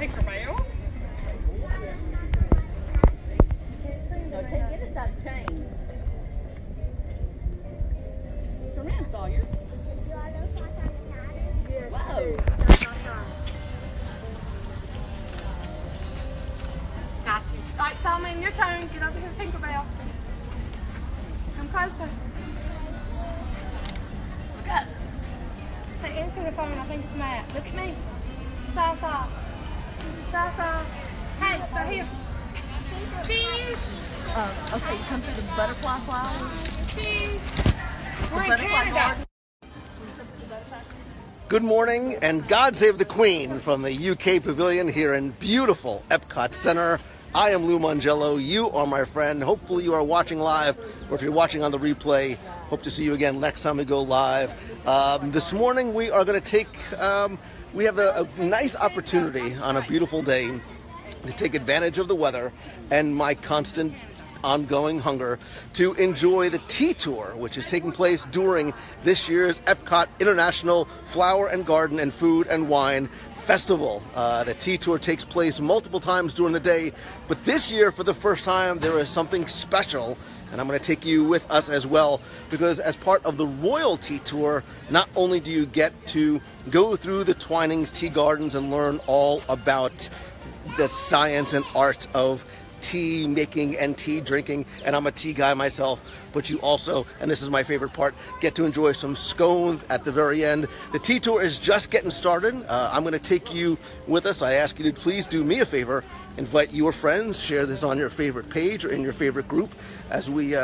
Tinkerbell. No, take it as that chain. Come in, Sawyer. Whoa. Got you. Right, Salman, your turn. Get over here, Tinkerbell. Come closer. Look up. Say answer the phone. I think it's Matt. Look at me. Sa-sa. Sa-sa. Hey, right here. Cheese. Okay, you come through the butterfly flower. Cheese. We're in Canada. Good morning and God save the Queen from the UK Pavilion here in beautiful Epcot Center. I am Lou Mongello. You are my friend. Hopefully you are watching live, or if you're watching on the replay, hope to see you again next time we go live. This morning we are going to take, we have a nice opportunity on a beautiful day to take advantage of the weather and my constant ongoing hunger to enjoy the tea tour, which is taking place during this year's Epcot International Flower and Garden and Food and Wine Festival. The tea tour takes place multiple times during the day, but this year, for the first time, there is something special, and I'm going to take you with us as well, because as part of the Royal Tea Tour, not only do you get to go through the Twinings tea gardens and learn all about the science and art of tea making and tea drinking, and I'm a tea guy myself, but you also, and this is my favorite part, get to enjoy some scones at the very end. The tea tour is just getting started. I'm going to take you with us. I ask you to please do me a favor, invite your friends, share this on your favorite page or in your favorite group as we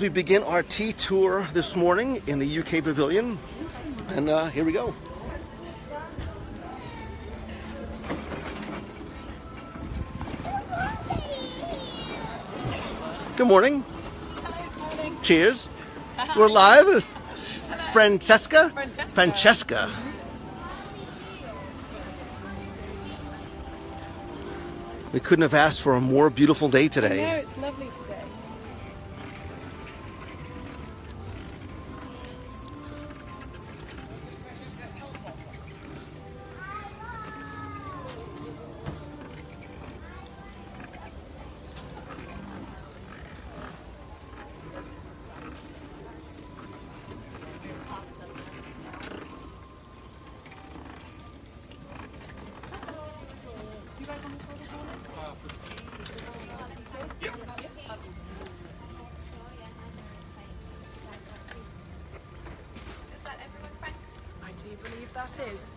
begin our tea tour this morning in the UK Pavilion. And here we go. Good morning. Hello, morning. Cheers. We're live. Hello. Francesca? Francesca. We couldn't have asked for a more beautiful day I know, today. it's lovely today. Do you believe that is?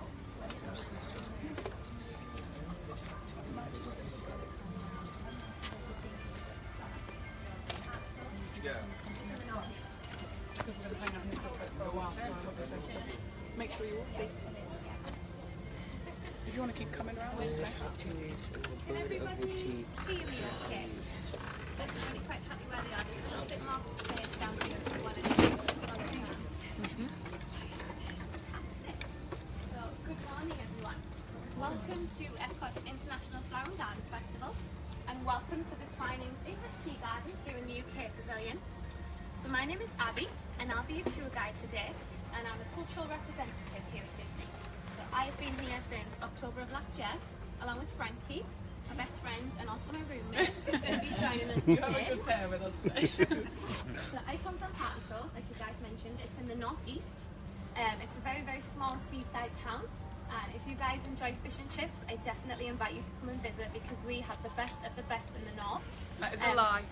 Make sure you all see. If you want to keep coming around this way. Can everybody hear me okay? I'm really quite happy where they are. There's a little bit more space down here if you want to do. Fantastic. So, good morning everyone. Welcome to Epcot's International Flower and Garden Festival, and welcome to the Twinings English Tea Garden here in the UK Pavilion. So my name is Abby, and I'll be your tour guide today, and I'm a cultural representative here at Disney. So I've been here since October of last year, along with Frankie, my best friend, and also my roommate, who's going to be joining us You have a today. good pair with us today. So I come from Hartlepool, like you guys mentioned. It's in the northeast. It's a very, very small seaside town. And if you guys enjoy fish and chips, I definitely invite you to come and visit, because we have the best of the best in the north. That is a lie.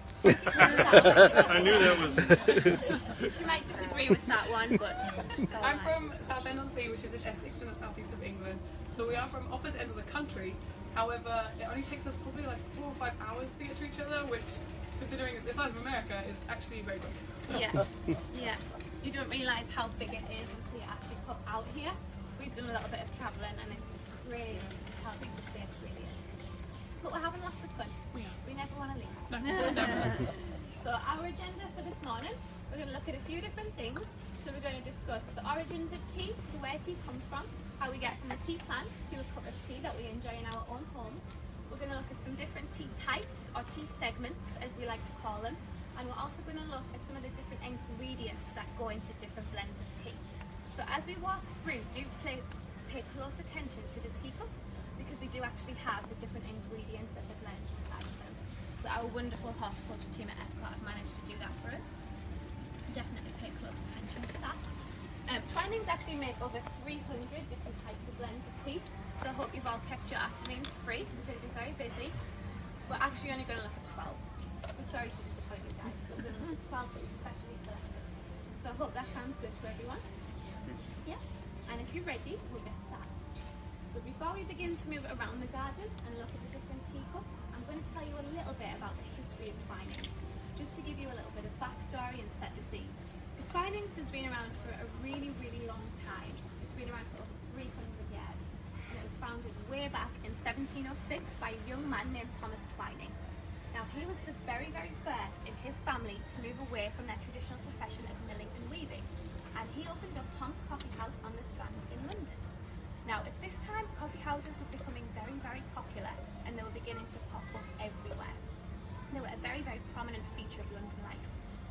I knew that was. She might disagree with that one, but it's all I'm nice. from Southend-on-Sea, which is in Essex in the southeast of England. So we are from opposite ends of the country. However, it only takes us probably like 4 or 5 hours to get to each other, which, considering the size of America, is actually very quick. So. Yeah, yeah. You don't realise how big it is until you actually come out here. We've done a little bit of travelling, and it's crazy just how big the States really is. But we're having lots of fun. We are. We never want to leave. No. So our agenda for this morning, we're going to look at a few different things. So we're going to discuss the origins of tea, so where tea comes from, how we get from the tea plant to a cup of tea that we enjoy in our own homes. We're going to look at some different tea types, or tea segments as we like to call them. And we're also going to look at some of the different ingredients that go into different blends of tea. So as we walk through, do pay close attention to the teacups because they do actually have the different ingredients that the blends inside of them. So our wonderful horticulture team at Epcot have managed to do that for us. So definitely pay close attention to that. Twinings actually make over 300 different types of blends of tea. So I hope you've all kept your afternoons free. We're going to be very busy. We're actually only going to look at 12. So sorry to disappoint you guys, but we're going to look at 12 that we've specially selected. So I hope that sounds good to everyone. Yeah. And if you're ready, we'll get started. So before we begin to move around the garden and look at the different teacups, I'm going to tell you a little bit about the history of Twinings, just to give you a little bit of backstory and set the scene. So Twinings has been around for a really, really long time. It's been around for over 300 years. And it was founded way back in 1706 by a young man named Thomas Twining. Now he was the very, very first in his family to move away from their traditional profession of milling and weaving. And he opened up Tom's Coffee House on the Strand in London. Now at this time, coffee houses were becoming very, very popular and they were beginning to pop up everywhere. They were a very, very prominent feature of London life.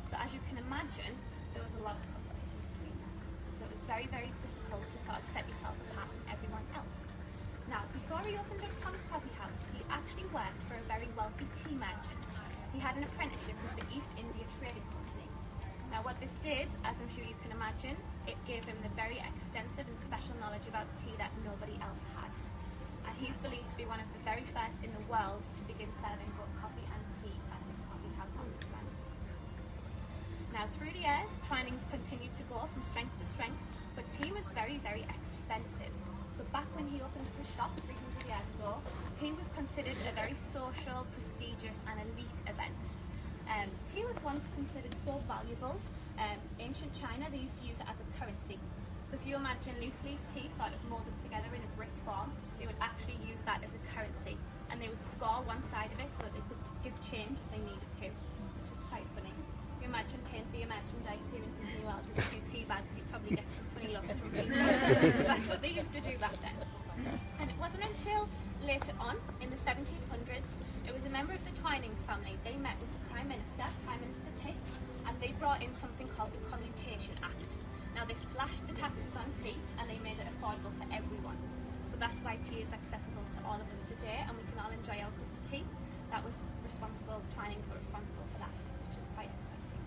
So as you can imagine, there was a lot of competition between them. So it was very, very difficult to sort of set yourself apart from everyone else. Now, before he opened up Tom's Coffee House, he actually worked for a very wealthy tea merchant. He had an apprenticeship with the East India Trading Company. Now what this did, as I'm sure you can imagine, it gave him the very extensive and special knowledge about tea that nobody else had. And he's believed to be one of the very first in the world to begin serving both coffee and tea at his coffee house on the Strand. Now through the years, Twinings continued to go from strength to strength, but tea was very, very expensive. So back when he opened his shop 300 years ago, tea was considered a very social, prestigious and elite event. Tea was once considered so valuable. Ancient China, they used to use it as a currency. So if you imagine loose leaf tea sort of molded together in a brick form, they would actually use that as a currency. And they would score one side of it so that they could give change if they needed to, which is quite funny. If you imagine paying for your merchandise here in Disney World with a few tea bags, you'd probably get some funny looks from people. That's what they used to do back then. And it wasn't until later on, in the 1700s, it was a member of the Twinings family. They met with the Prime Minister Pitt, and they brought in something called the Commutation Act. Now they slashed the taxes on tea and they made it affordable for everyone. So that's why tea is accessible to all of us today and we can all enjoy our cup of tea. That was responsible, Twinings were responsible for that, which is quite exciting.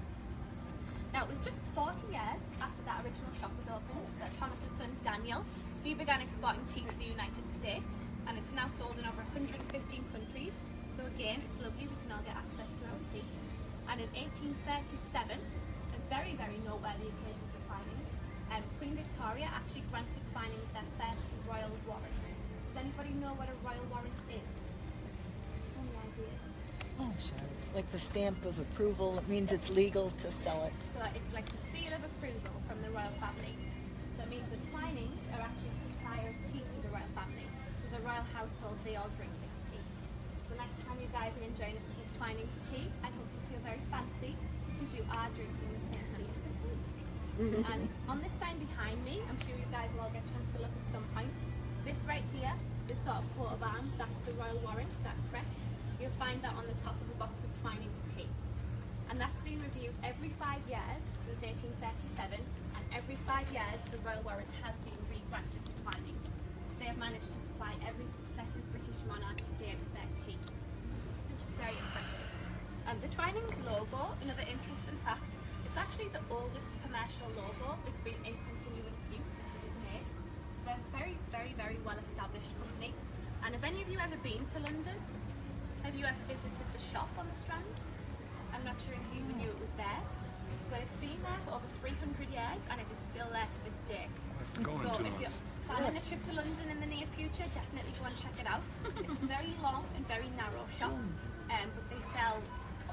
Now it was just 40 years after that original shop was opened that Thomas's son Daniel, he began exporting tea to the United States, and it's now sold in over 115 countries. So again, it's lovely, we can all get access to our tea. And in 1837, a very, very noteworthy occasion for Twinings, Queen Victoria actually granted Twinings their first royal warrant. Does anybody know what a royal warrant is? Any ideas? Oh, sure. It's like the stamp of approval. It means it's legal to sell it. So it's like the seal of approval from the royal family. So it means that Twinings are actually a supplier of tea to the royal family. So the royal household, they all drink this tea. So next time you guys are enjoying a cup of Twinings tea, I hope you feel very fancy because you are drinking the same tea as the Queen. And on this sign behind me, I'm sure you guys will all get a chance to look at some point. This right here, this sort of coat of arms, that's the royal warrant, that crest. You'll find that on the top of a box of Twinings tea. And that's been reviewed every 5 years since 1837, and every 5 years the royal warrant has been re-granted to Twinings. So they have managed to supply every successive British monarch to date with their tea, which is very impressive. The Twinings logo, another interesting fact, it's actually the oldest commercial logo that's been in continuous use since it was made. So they're a very, very, very well-established company. And have any of you ever been to London? Have you ever visited the shop on the Strand? I'm not sure if you even knew it was there, but it's been there for over 300 years and it is still there to this day. So if you're planning a trip to London in the near future, definitely go and check it out. It's a very long and very narrow shop, but they sell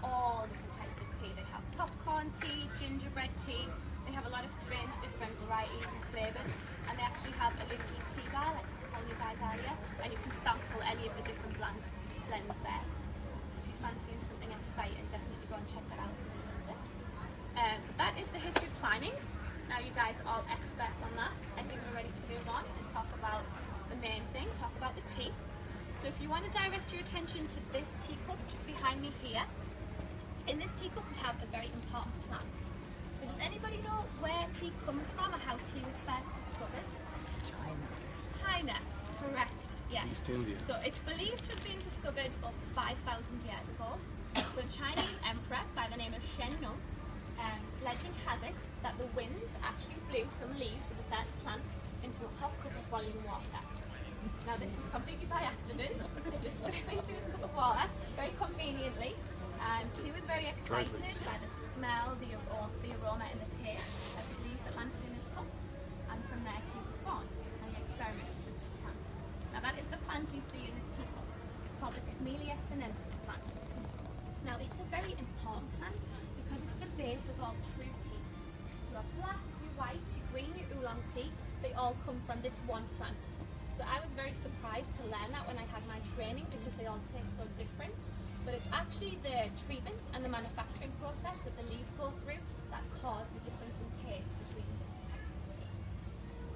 all different types of tea. They have popcorn tea, gingerbread tea, they have a lot of strange different varieties and flavours, and they actually have a loose leaf tea bar, like I was telling you guys earlier, and you can sample any of the different blends there. So if you're fancying something exciting, definitely go and check that out. But that is the history of Twinings. Now you guys are all experts on that. I think we're ready to move on and talk about the main thing, talk about the tea. So if you want to direct your attention to this teacup just behind me here, in this teacup we have a very important plant. So does anybody know where tea comes from or how tea was first discovered? China. China. Correct, yes. East India. So it's believed to have been discovered over 5,000 years ago. So Chinese emperor by the name of Shen Nong, legend has it that the wind actually blew some leaves of a certain plant into a hot cup of boiling water. Now this was completely by accident. It just blew into his cup of water very conveniently. And he was very excited by the smell, the aroma and the taste of the leaves that landed in his cup. And from there tea was born. And he experimented with this plant. Now that is the plant you see in this teacup. It's called the Camellia sinensis plant. Now it's a very important plant because it's the base of all true teas. So your black, your white, your green, your oolong tea, they all come from this one plant. So I was very surprised to learn that when I had my training because they all taste so different. But it's actually the treatment and the manufacturing process that the leaves go through that cause the difference in taste between different types of tea.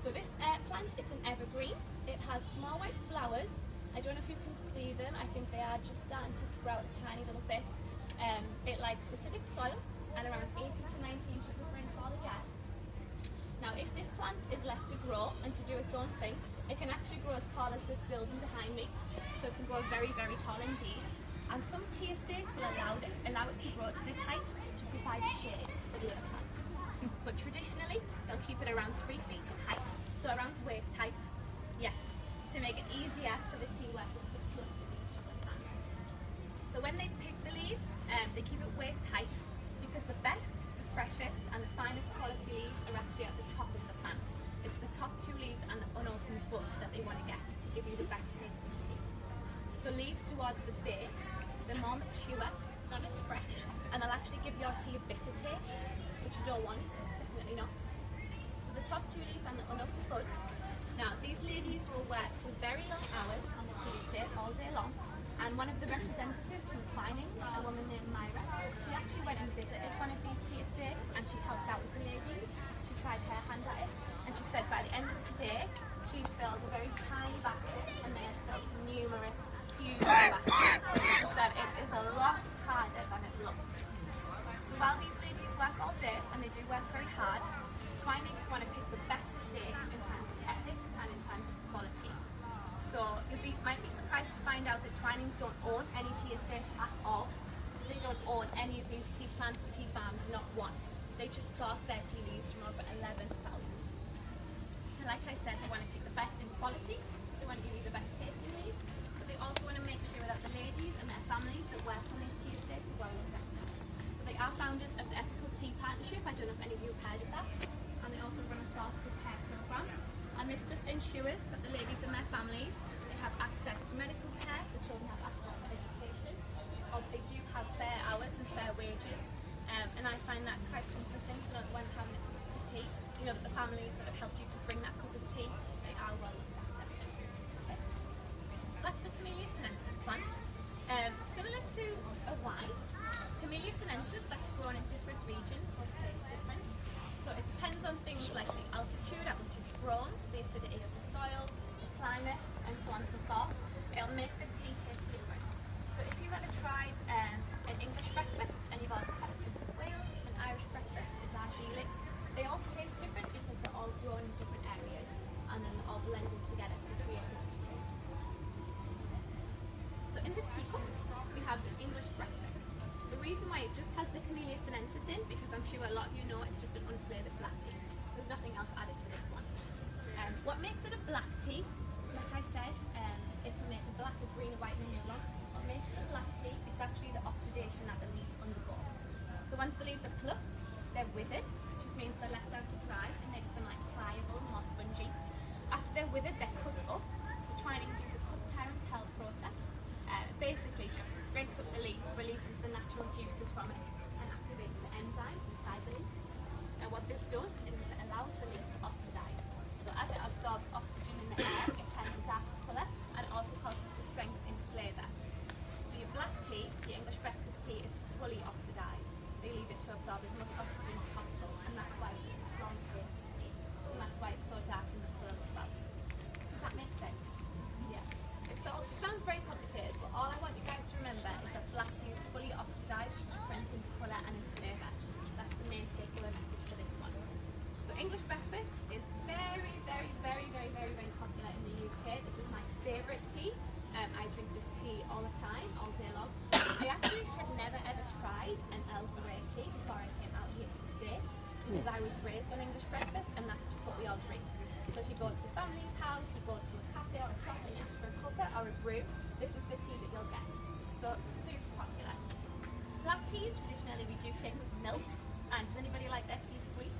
So this plant, it's an evergreen. It has small white flowers. I don't know if you can see them. I think they are just starting to sprout a tiny little bit. It likes specific soil and around 80 to 90 inches of rainfall a year. Now if this plant is left to grow and to do its own thing, it can actually grow as tall as this building behind me. So it can grow very, very tall indeed. And some tea estates will allow it to grow to this height to provide shade for the other plants. But traditionally, they'll keep it around 3 feet in height, so around waist height. Yes, to make it easier for the tea workers to pluck the leaves from the plant. So when they pick the leaves, they keep it waist height because the best, the freshest and the finest quality leaves are actually at the top of the plant. It's the top 2 leaves and the unopened bud that they want to get to give you the best tasting tea. So leaves towards the base, they're more mature, not as fresh, and they'll actually give your tea a bitter taste, which you don't want, definitely not. So the top 2 leaves and the unopened bud. Now these ladies will work for very long hours on the tea estate all day long, and one of the representatives from Twinings, a woman named Myra, she actually went and visited one of these tea estates and she helped out with the ladies. She tried her hand at it, and she said by the end of the day she'd filled a very tiny basket and they had filled numerous huge baskets. She said it is a lot harder than it looks. So while these ladies work all day, and they do work very hard, Twinings want to pick the best estate in terms of ethics and in terms of quality. So you might be surprised to find out that Twinings don't own any tea estates at all. They don't own any of these tea plants, tea farms, not one. They just source their tea leaves from over 11,000. And like I said, they want to pick the best in quality, so they want to give you the best tasting leaves, but they also want to make sure that the ladies and their families that work on these tea estates are well looked after. So they are founders of the Ethical Tea Partnership. I don't know if any of you have heard of that. And they also run a source repair program. And this just ensures that the ladies and their families, they have access to medical care, the children have access to education, or they do have fair hours and fair wages. And I find that quite comforting, so that when having a cup of tea, you know that the families that have helped you to bring that cup of tea, they are well looked after. Okay. So that's the Camellia sinensis plant. Similar to a wine, Camellia sinensis that's grown in different regions will taste different. So it depends on things like the altitude at which it's grown, the acidity of the soil, the climate, and so on and so forth. It'll make the tea taste different. So if you've ever tried an English breakfast, and you've also had a Prince of Wales, an Irish breakfast, a Darjeeling, they all taste different because they're all grown in different areas, and then they're all blended together to create different tastes. So in this teacup, we have the English breakfast. The reason why it just has the Camellia sinensis in, because I'm sure a lot of you know it's just an unflavoured black tea. There's nothing else added to this one. What makes it a black tea, like I said, it can make a black, a green, a white and a yellow. What makes it a black tea, it's actually the oxidation that the leaves undergo. So once the leaves are plucked, they're withered, which just means they're left out to dry. It makes them like pliable, more spongy. After they're withered, they're cut up. So Twinings use a cut, tear and pelt process. Basically just breaks up the leaf, releases the natural juices from it, and activates the enzymes inside the leaf. And what this does is it allows the leaf to oxidize. So as it absorbs oxygen in the air, it turns a darker colour, and it also causes the strength in flavour. So your black tea, your English breakfast tea, it's fully oxidized. They leave it to absorb as much oxygen as possible, and that's why it's a strong tasting tea. And that's why it's so dark in the colour as well. Does that make sense? Yeah. It sounds very complicated, but all I want you guys to remember is that black tea is fully oxidized for strength in colour and in flavour. That's the main takeaway message for this one. So English breakfast is very, very, very, very, very, very popular in the UK. Earl Grey tea before I came out here to the States, because I was raised on English breakfast, and that's just what we all drink. So if you go to your family's house, you go to a cafe or a shop and you ask for a cuppa or a brew, this is the tea that you'll get. So super popular. Black teas, traditionally we do take with milk. And does anybody like their tea sweet?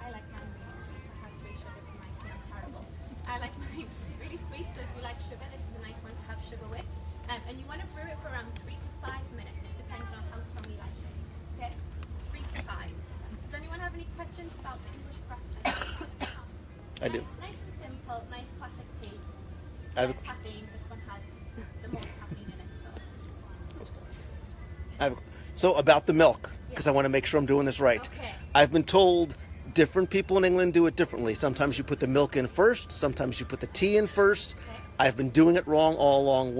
I like mine really sweet. I have 3 sugars in my tea. I'm terrible. I like mine really sweet, so if you like sugar, this is a nice one to have sugar with. And you want to brew it for around 3 to 5 minutes, depending on how strong you like it. Okay? So 3 to 5. Does anyone have any questions about the English breakfast? I do. Nice and simple, nice classic tea. I have a- Caffeine, this one has the most caffeine in it, so. So about the milk, because I want to make sure I'm doing this right. Okay. I've been told different people in England do it differently. Sometimes you put the milk in first, sometimes you put the tea in first. Okay. I've been doing it wrong all along.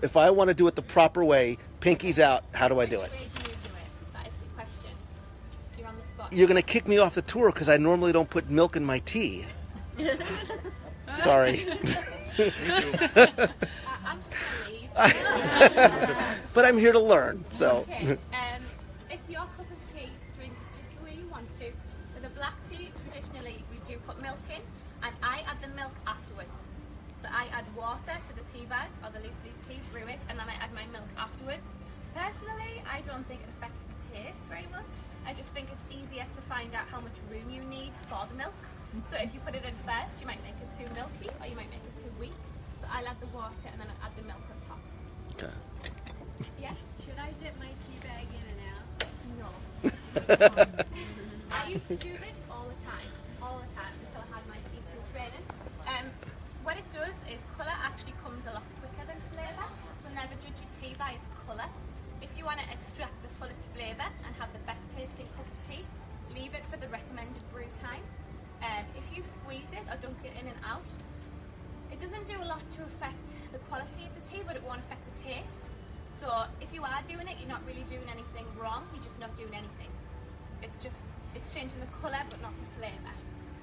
If I want to do it the proper way, pinkies out, how do I do it? Which way do you do it? That is the question. You're on the spot. You're going to kick me off the tour because I normally don't put milk in my tea. Sorry. I'm just gonna leave. But I'm here to learn, so. Okay. It's your cup of tea. Drink it just the way you want to. For the black tea, traditionally we do put milk in, and I add the milk afterwards. So I add water to the tea bag or the loose leaf tea, brew it, and then I add my milk afterwards. Personally, I don't think it affects the taste very much. I just think it's easier to find out how much room you need for the milk. So if you put it in first, you might make it too milky or you might make it too weak. So I'll add the water and then I'll add the milk on top. Okay. Yeah? Should I dip my tea bag in and out? No. I used to do this all the time until I had my T2 training. What it does is colour actually comes a lot quicker than flavour, so never judge your tea by its colour. If you want to extract the fullest flavour and have the best tasting cup of tea, leave it for the recommended brew time. If you squeeze it or dunk it in and out, it doesn't do a lot to affect the quality of the tea, but it won't affect the taste. So if you are doing it, you're not really doing anything wrong, you're just not doing anything. It's changing the colour but not the flavour.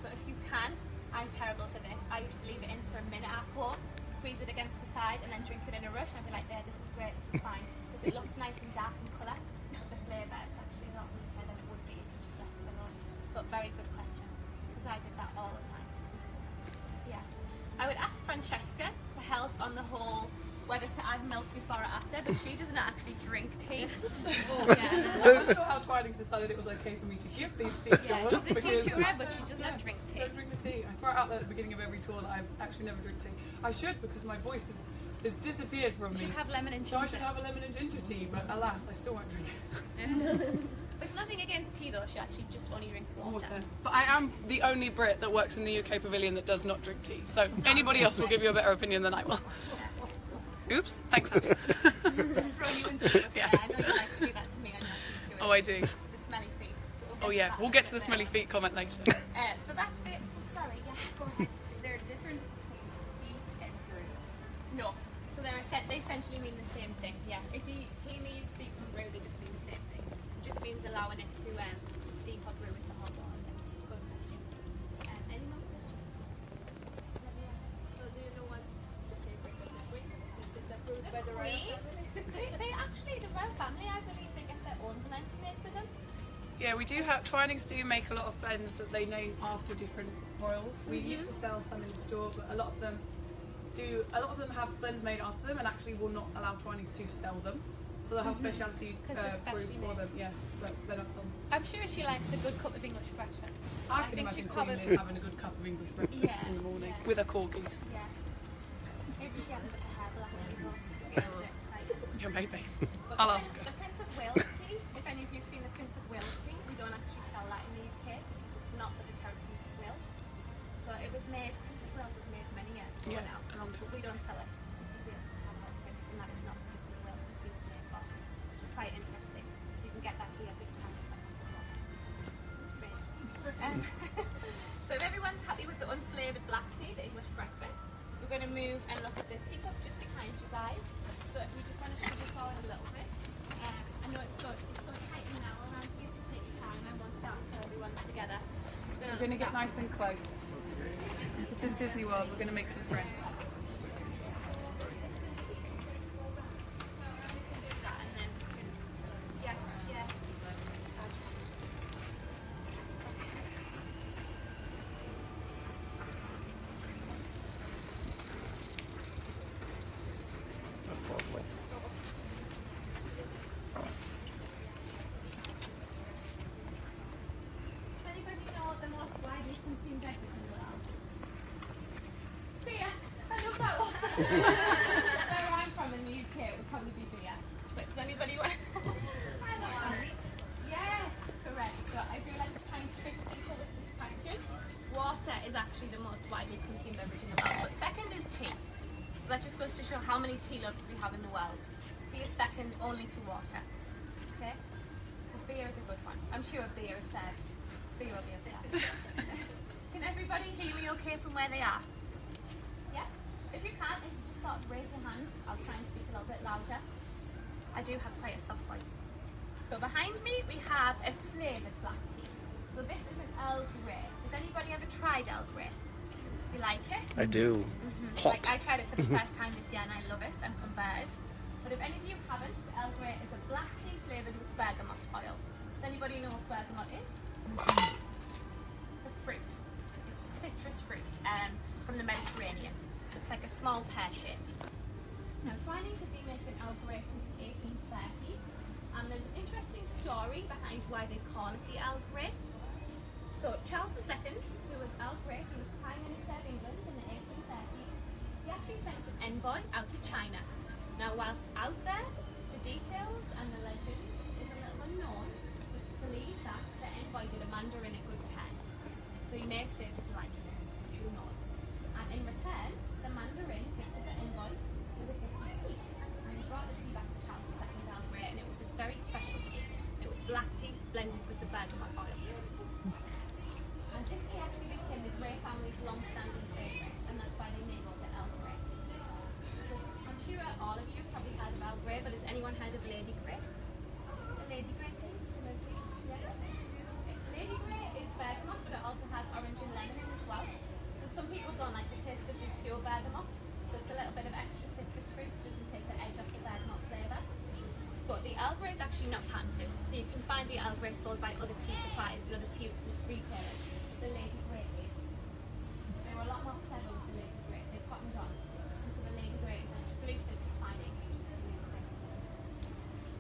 So if you can, I'm terrible for this. I used to leave it in for a minute or 4, squeeze it against the side and then drink it in a rush and I'd be like, there, this is great, this is fine. Because it looks nice and dark in colour, but the flavour, it's actually a lot weaker than it would be if you just left it alone. But very good question, because I did that all the time. Yeah. I would ask Francesca for help on the whole whether to add milk before or after, but she doesn't actually drink tea. I'm not sure how Twinings decided it was okay for me to give these tea tours. She's a tea because- tourer, but she does not drink tea. Don't drink the tea. I throw it out there at the beginning of every tour that I actually never drink tea. I should, because my voice has disappeared from You me. should have lemon and So I ginger. should have a lemon and ginger tea, but alas, I still won't drink it. It's nothing against tea though, she actually just only drinks water. Water. But I am the only Brit that works in the UK Pavilion that does not drink tea. So anybody else will give you a better opinion than I will. Oops, thanks, Hans. Just throw you into it. Yeah. I know you like to do that to me on your tea tour. Oh, I do. The smelly feet. Oh yeah, we'll get to the smelly feet comment later. So that's it. Oh, sorry, yes, go ahead. Is there a difference between steep and brew? No. So they essentially mean the same thing, yeah. If you hear me use steep and brew, they just mean the same thing. It just means allowing it to steep or brew with the hot water. Good question. Any more questions? So do you know what's the favorite of the queen? Since it's approved by the royal Queen? family? they actually, the royal family, I believe they get their own blends made for them. Yeah, we do have, Twinings do make a lot of blends that they name after different royals. We used to sell some in the store, but a lot of them have blends made after them and actually will not allow Twinings to sell them. So they'll have specialty 'Cause they're brews specially for made. them, yeah, but they're not sold. I'm sure she likes a good cup of English breakfast. I can think imagine she Queen probably- Liz having a good cup of English breakfast Yeah, in the morning yeah. with her corgis. Yeah. Maybe she has a bit of hair black actually, but it's getting a bit excited. Yeah, maybe. But I'll the ask her. The Prince of Wales tea, if any of you have seen the Prince of Wales tea, we don't actually sell that in the UK because it's not for the current Prince of Wales. So it was made, Prince of Wales was made many years ago Yeah, now. a long time. We don't sell it because we don't have our prince and that is not the Prince of Wales that he was made for. It's just quite interesting. You can get that here, but you can't get that from Spain. So if everyone's happy with the unflavoured black tea, the English breakfast, we're going to move and look at the teacup just behind you guys. So if we just want to shove it forward a little bit. I know it's so tight now around here, so take your time. I won't start until everyone's together. We're going to get nice and close. This is Disney World, we're going to make some friends. And then, yeah. Where I'm from in the UK, it would probably be beer. But does anybody want? Yes, correct. So I feel like we're kind of tricked people with this question. Water is actually the most widely consumed beverage in the world, but second is tea. So that just goes to show how many tea lovers we have in the world. Tea is second only to water. Okay? Well, beer is a good one. I'm sure beer is said. Beer will be up there. Can everybody hear me okay from where they are? Yeah? If you can't, if you just sort of raise your hand, I'll try and speak a little bit louder. I do have quite a soft voice. So behind me we have a flavoured black tea. So this is an Earl Grey. Has anybody ever tried Earl Grey? You like it? I do. Hot. Like, I tried it for the first time this year and I love it. I'm converted. But if any of you haven't, Earl Grey is a black tea flavoured with bergamot oil. Does anybody know what bergamot is? It's a fruit. It's a citrus fruit from the Mediterranean. So it's like a small pear shape. Now Twinings have been making Earl Grey since the 1830s. And there's an interesting story behind why they call it the Earl Grey. So Charles II, who was Earl Grey, he was Prime Minister of England in the 1830s, he actually sent an envoy out to China. Now whilst out there, the details and the legend is a little unknown, but it's believed that the envoy did a Mandarin a good turn. So he may have saved his life, who knows. And in return, the Mandarin gifted the envoy with a gift of tea. And he brought the tea back to Charles II Earl Grey, and it was this very special tea. It was black tea blended with the bergamot oil. And this tea actually became the Grey family's long-standing favourite, and that's why they named it Earl Grey. So I'm sure all of you have probably heard of Earl Grey, but has anyone heard of Lady Grey? The Lady Grey tea? Some of you? Yeah? Lady Grey is bergamot, but it also has orange and lemon in as well. So some people don't like the taste of just pure bergamot, so it's a little bit of extra citrus fruits just to take the edge off the bergamot flavour. But the Earl Grey is actually not patented, so you can find the Earl Grey sold by other tea suppliers and other tea retailers. The Lady Grey is. They were a lot more clever with the Lady Grey. They cottoned on. And so the Lady Grey is exclusive to Twinings.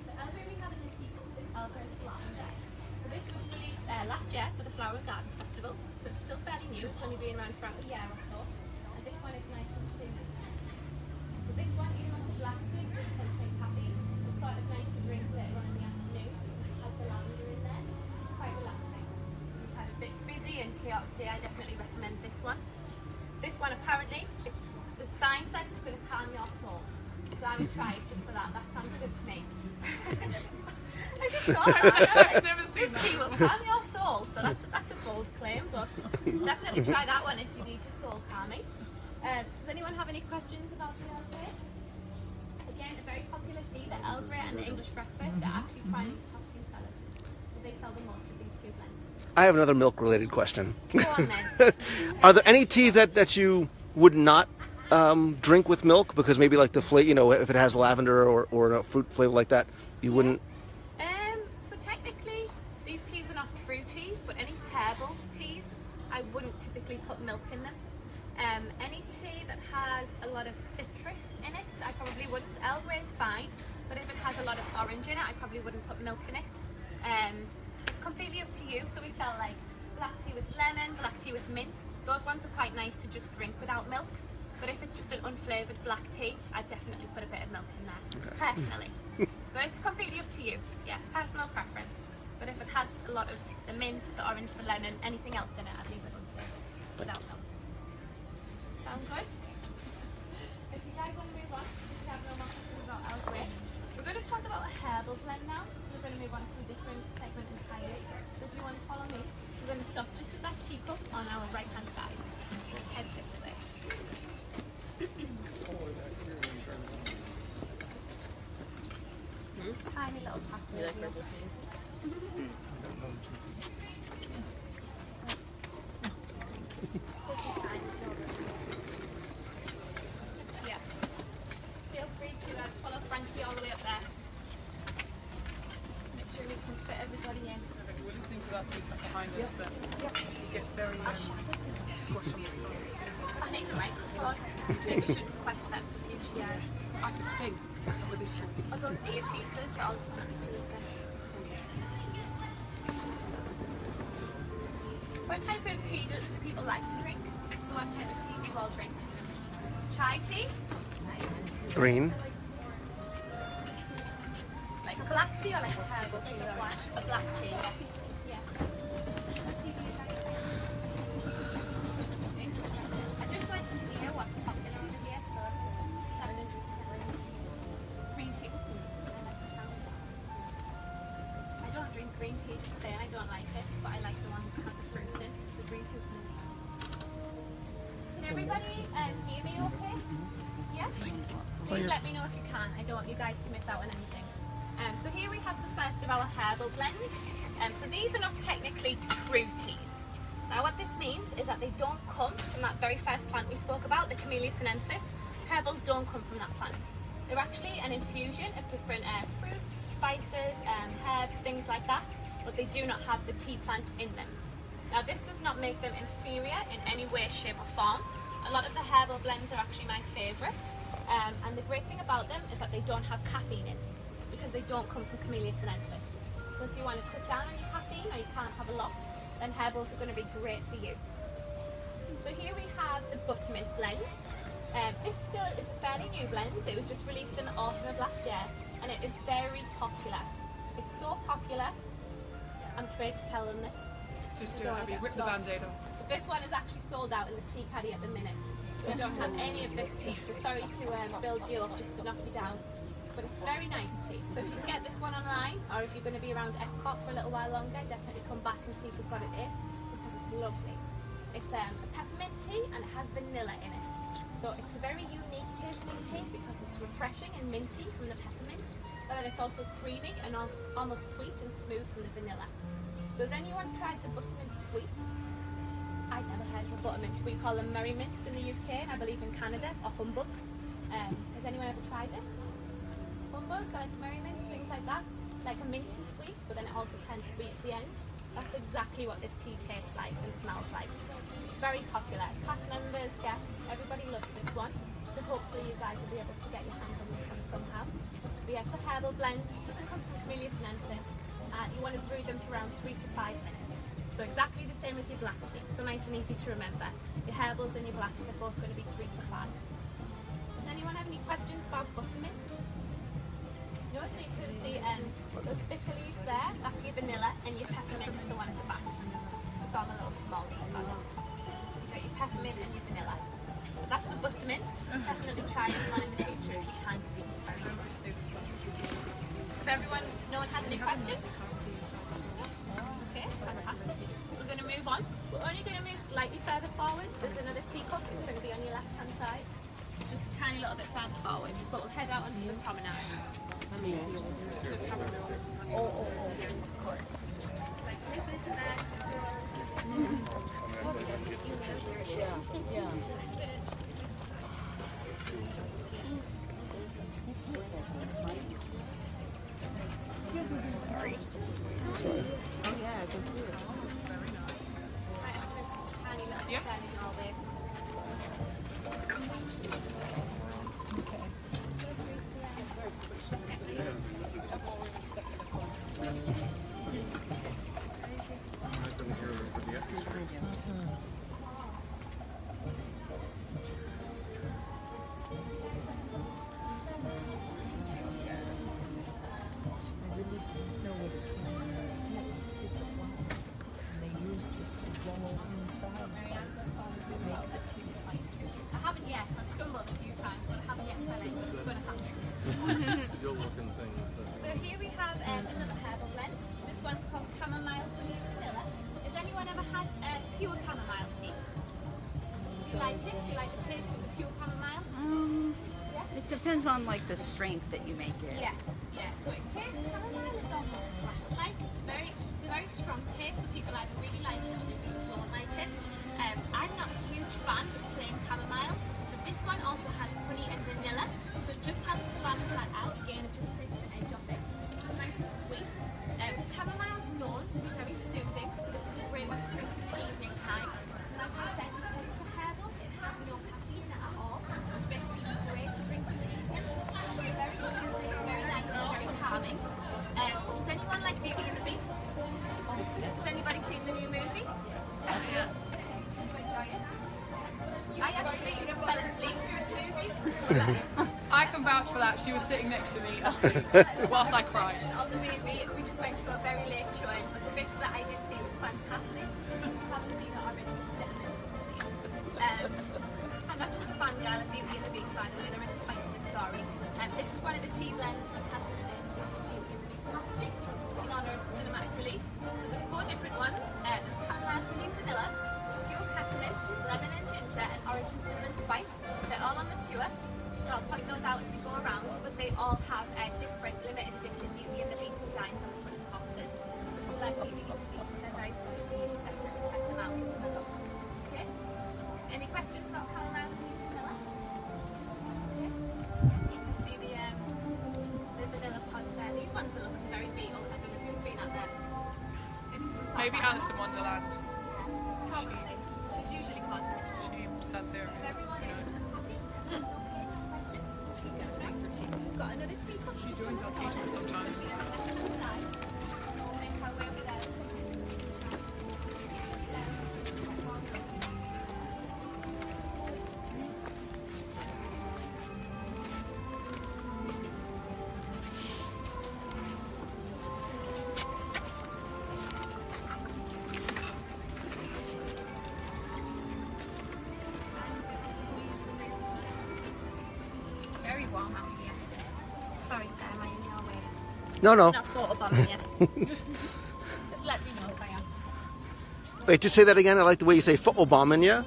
The Earl Grey we have in the teacup is Earl Grey Lavender. So this was released last year for the Flower and Garden Festival, so it's still fairly new. It's only been around for about a year or so. And this one is nice and soothing. So this one, even though it's black tea, it can take happy. It's sort of nice to drink later on in the afternoon. It has the lavender in there. It's quite relaxing. We've had a bit busy and chaotic day. I definitely recommend this one. This one apparently, the sign says it's going to calm your soul. So I would try it just for that. That sounds good to me. I just thought I've never seen this tea will calm your soul. So that's a bold claim, but definitely try that one if you need your soul calming. Does anyone have any questions about the Earl Grey? Again, a very popular tea. The Earl Grey and the English breakfast are actually Twinings' top two sellers. So they sell the most of these two blends. I have another milk-related question. Go on then. Are there any teas that you would not drink with milk? Because maybe like the flavor, you know, if it has lavender or a fruit flavor like that, you wouldn't. So technically, these teas are not true teas, but any herbal teas, I wouldn't typically put milk in them. Any tea that has a lot of citrus in it, I probably wouldn't. Earl Grey is fine, but if it has a lot of orange in it, I probably wouldn't put milk in it. It's completely up to you. So we sell like black tea with lemon, black tea with mint. Those ones are quite nice to just drink without milk. But if it's just an unflavoured black tea, I'd definitely put a bit of milk in there, personally. But it's completely up to you. Yeah, personal preference. But if it has a lot of the mint, the orange, the lemon, anything else in it, I'd leave it unflavoured without milk. Sound good? If you guys want to move on, if you have no more questions about Earl Grey, we're going to talk about a herbal blend now. So we're going to move on to a different segment entirely. So if you want to follow me, we're going to stop just at that teacup on our right hand side. So we'll head this way. Tiny little pathway. Yeah. Feel free to follow Frankie all the way up there. Make sure we can fit everybody in. We'll just think of that tea behind us, but it gets very squashed on the floor. I need a microphone. Maybe we should request that for future years. I could sing with this tree. Are those earpieces that I'll put to this day? What type of tea do people like to drink? So what type of tea do you all drink? Chai tea? Green. Like black tea or like a herbal tea? A black tea. Yeah. I just went to hear what's popular over here, so that's interesting. Green tea. I don't drink green tea just plain, I don't like it, but I like the ones that have the fruits in. So green tea with mint. Can everybody hear me okay? Yeah? Please let me know if you can. I don't want you guys to miss out on anything. So here we have the first of our herbal blends. So these are not technically true teas. Now what this means is that they don't come from that very first plant we spoke about, the Camellia sinensis. Herbals don't come from that plant. They're actually an infusion of different fruits, spices, herbs, things like that, but they do not have the tea plant in them. Now this does not make them inferior in any way, shape or form. A lot of the herbal blends are actually my favourite, and the great thing about them is that they don't have caffeine in, because they don't come from Camellia sinensis. So if you want to cut down on your caffeine or you can't have a lot, then herbals are going to be great for you. So here we have the buttermint blend. This still is a fairly new blend. It was just released in the autumn of last year, and it is very popular. It's so popular, I'm afraid to tell them this. Just to have you rip the band-aid off. This one is actually sold out in the tea caddy at the minute. So we don't have any of this tea, so sorry to build you up just to knock you down. But it's very nice tea. So if you can get this one online, or if you're going to be around Epcot for a little while longer, definitely come back and see if we've got it in, because it's lovely. It's a peppermint tea and it has vanilla in it. So it's a very unique tasting tea because it's refreshing and minty from the peppermint, but then it's also creamy and almost sweet and smooth from the vanilla. So has anyone tried the buttermint sweet? I've never heard of a buttermint. We call them merry mints in the UK, and I believe in Canada, or humbugs. Has anyone ever tried it? Humbugs, like merry mints, things like that. Like a minty sweet, but then it also turns sweet at the end. That's exactly what this tea tastes like and smells like. It's very popular. Cast members, guests, everybody loves this one. So hopefully you guys will be able to get your hands on this one somehow. But yeah, it's a herbal blend. It doesn't come from Camellia sinensis. You want to brew them for around 3 to 5 minutes. So exactly the same as your black tea. So nice and easy to remember. Your herbals and your blacks, they're both going to be 3 to 5. Does anyone have any questions about buttermint? No, so you can see those thicker leaves there, that's your vanilla, and your peppermint is the one at the back. I've got a little small leaves on it. You've got your peppermint and your vanilla. But that's the buttermint. Definitely try this one in the future if you can. It's very good. So if no one has any questions? Okay, fantastic. We're going to move on. We're only going to move slightly further forward. There's another teacup. It's going to be on your left hand side. It's just a tiny little bit further forward. But we'll head out onto the promenade. Of course. Like, listen to that. Yeah. Sorry. Oh yeah, I can see it. Right, it's just a tiny little bit turning all the way. I haven't yet. I've stumbled a few times, but I haven't yet fell in. It's going to happen. So here we have another herbal blend. This one's called chamomile honey and vanilla. Has anyone ever had pure chamomile tea? Do you like it? Do you like the taste of the pure chamomile? It depends on like the strength that you make it. Yeah. So it tastes, chamomile is almost glass-like. It's a very strong taste. So people either really like it or people don't like it. I'm not a huge fan of plain chamomile, but this one also has honey and vanilla, so it just helps to balance that out. Again, it just takes the edge off it. It's nice and sweet. Chamomile is known to be very soothing, so this is a great one to drink in the evening time. Like I said, because it's a herbal, it has no caffeine in it at all, which makes it great to drink in the evening. So it's very soothing, very nice and very calming. Does anyone like Beauty and the Beast? Has anybody seen the new movie? Yeah. I actually fell asleep during the movie. vouch for that. She was sitting next to me asleep whilst I cried. On the movie, we just went to a very late showing, but the bits that I did see was fantastic. If you haven't seen it already, you should definitely see it. I'm not just a fan girl of Beauty and the Beast, by the way, there is a point to the story. This is one of the tea blends that has been made with Beauty and the Beast packaging in honour of the cinematic release. So there's 4 different ones. There's caramel, honey and vanilla, there's pure peppermint, lemon and ginger, and orange and cinnamon spice. They're all on the tour, so I'll point those out as we go around, but they all have different limited edition Beauty and the Beast designs on the front of the boxes. So if you like Beauty and the Beast, they're very pretty, you should definitely check them out. Okay? Any questions about caramel, honey and vanilla? Okay. You can see the vanilla pods there. These ones are looking very beetle. I don't know who's been out there. Maybe Alice in Wonderland. Probably. She's usually cosmic. She stands here. If everyone is happy, it's okay. No questions. We've got another teacup. She joins our tea tour sometimes. Inside. So we'll make our way over there. Very warm out here. Sorry, Sam, I'm in your way. No. Not photobombing you. Just let me know if I am. Wait, just say that again. I like the way you say football bombing, yeah?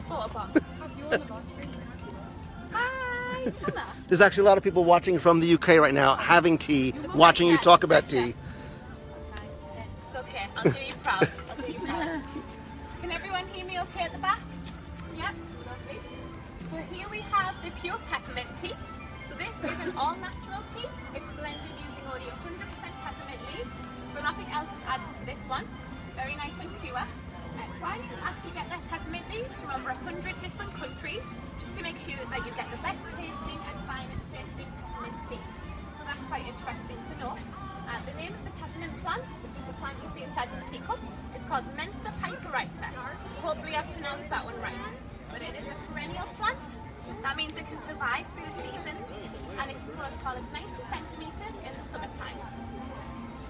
Photobomb. Hi, Hannah. There's actually a lot of people watching from the UK right now, having tea, watching you talk about tea. It's okay. I'll do you proud. I'll do you proud. Can everyone hear me okay at the back? Yep. Lovely. So here we have the pure peppermint tea. So this is an all-natural tea. It's blended using only 100% peppermint leaves. So nothing else is added to this one. Very nice and pure. Clients actually get their peppermint leaves from over 100 different countries, just to make sure that you get the best tasting and finest tasting peppermint tea. So that's quite interesting to know. The name of the peppermint plant, which is the plant you see inside this teacup, is called Mentha piperita. So hopefully I've pronounced that one right. But it is a perennial plant. That means it can survive through the seasons, and it can grow as tall as 90 centimetres in the summertime.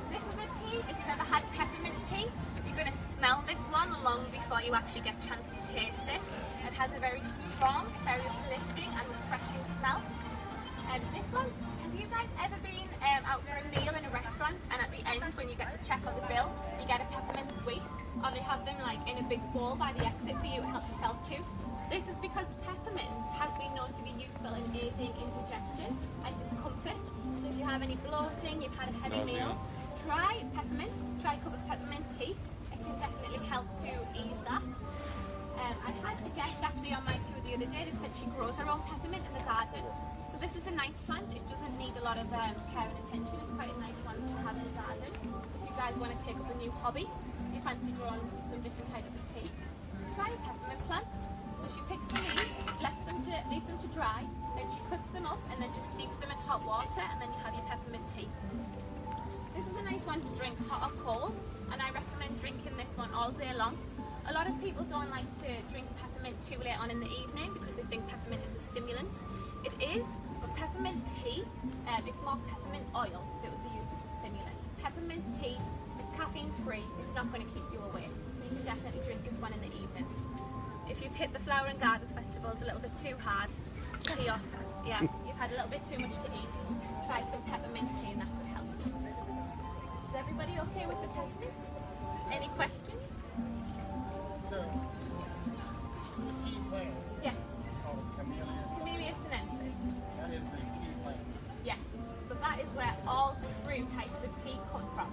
This is a tea. If you've ever had peppermint tea, you're going to smell this one long before you actually get a chance to taste it. It has a very strong, very uplifting and refreshing smell. This one, have you guys ever been out for a meal in a restaurant, and at the end when you get the check on the bill, you get a peppermint sweet, or they have them like in a big bowl by the exit for you to help yourself too? This is because peppermint has been known to be useful in aiding indigestion and discomfort. So if you have any bloating, you've had a heavy meal, try peppermint, try a cup of peppermint tea. It can definitely help to ease that. I had a guest actually on my tour the other day that said she grows her own peppermint in the garden. So this is a nice plant. It doesn't need a lot of care and attention. It's quite a nice one to have in the garden. If you guys want to take up a new hobby, you fancy growing some different types of tea, try a peppermint plant. So she picks the leaves, leaves them to dry, then she cuts them up and then just steeps them in hot water, and then you have your peppermint tea. This is a nice one to drink hot or cold, and I recommend drinking this one all day long. A lot of people don't like to drink peppermint too late on in the evening because they think peppermint is a stimulant. It is, but peppermint tea, it's more peppermint oil that would be used as a stimulant. Peppermint tea is caffeine free, it's not going to keep you awake, so you can definitely drink this one in the evening. If you've hit the Flower and Garden Festivals a little bit too hard, kiosks, yeah, you've had a little bit too much to eat, try some peppermint tea and that could help. Is everybody okay with the peppermint? Any questions? So, the tea plant Yes. called Camellia sinensis. that is the tea plant. Yes. So that is where all 3 types of tea come from.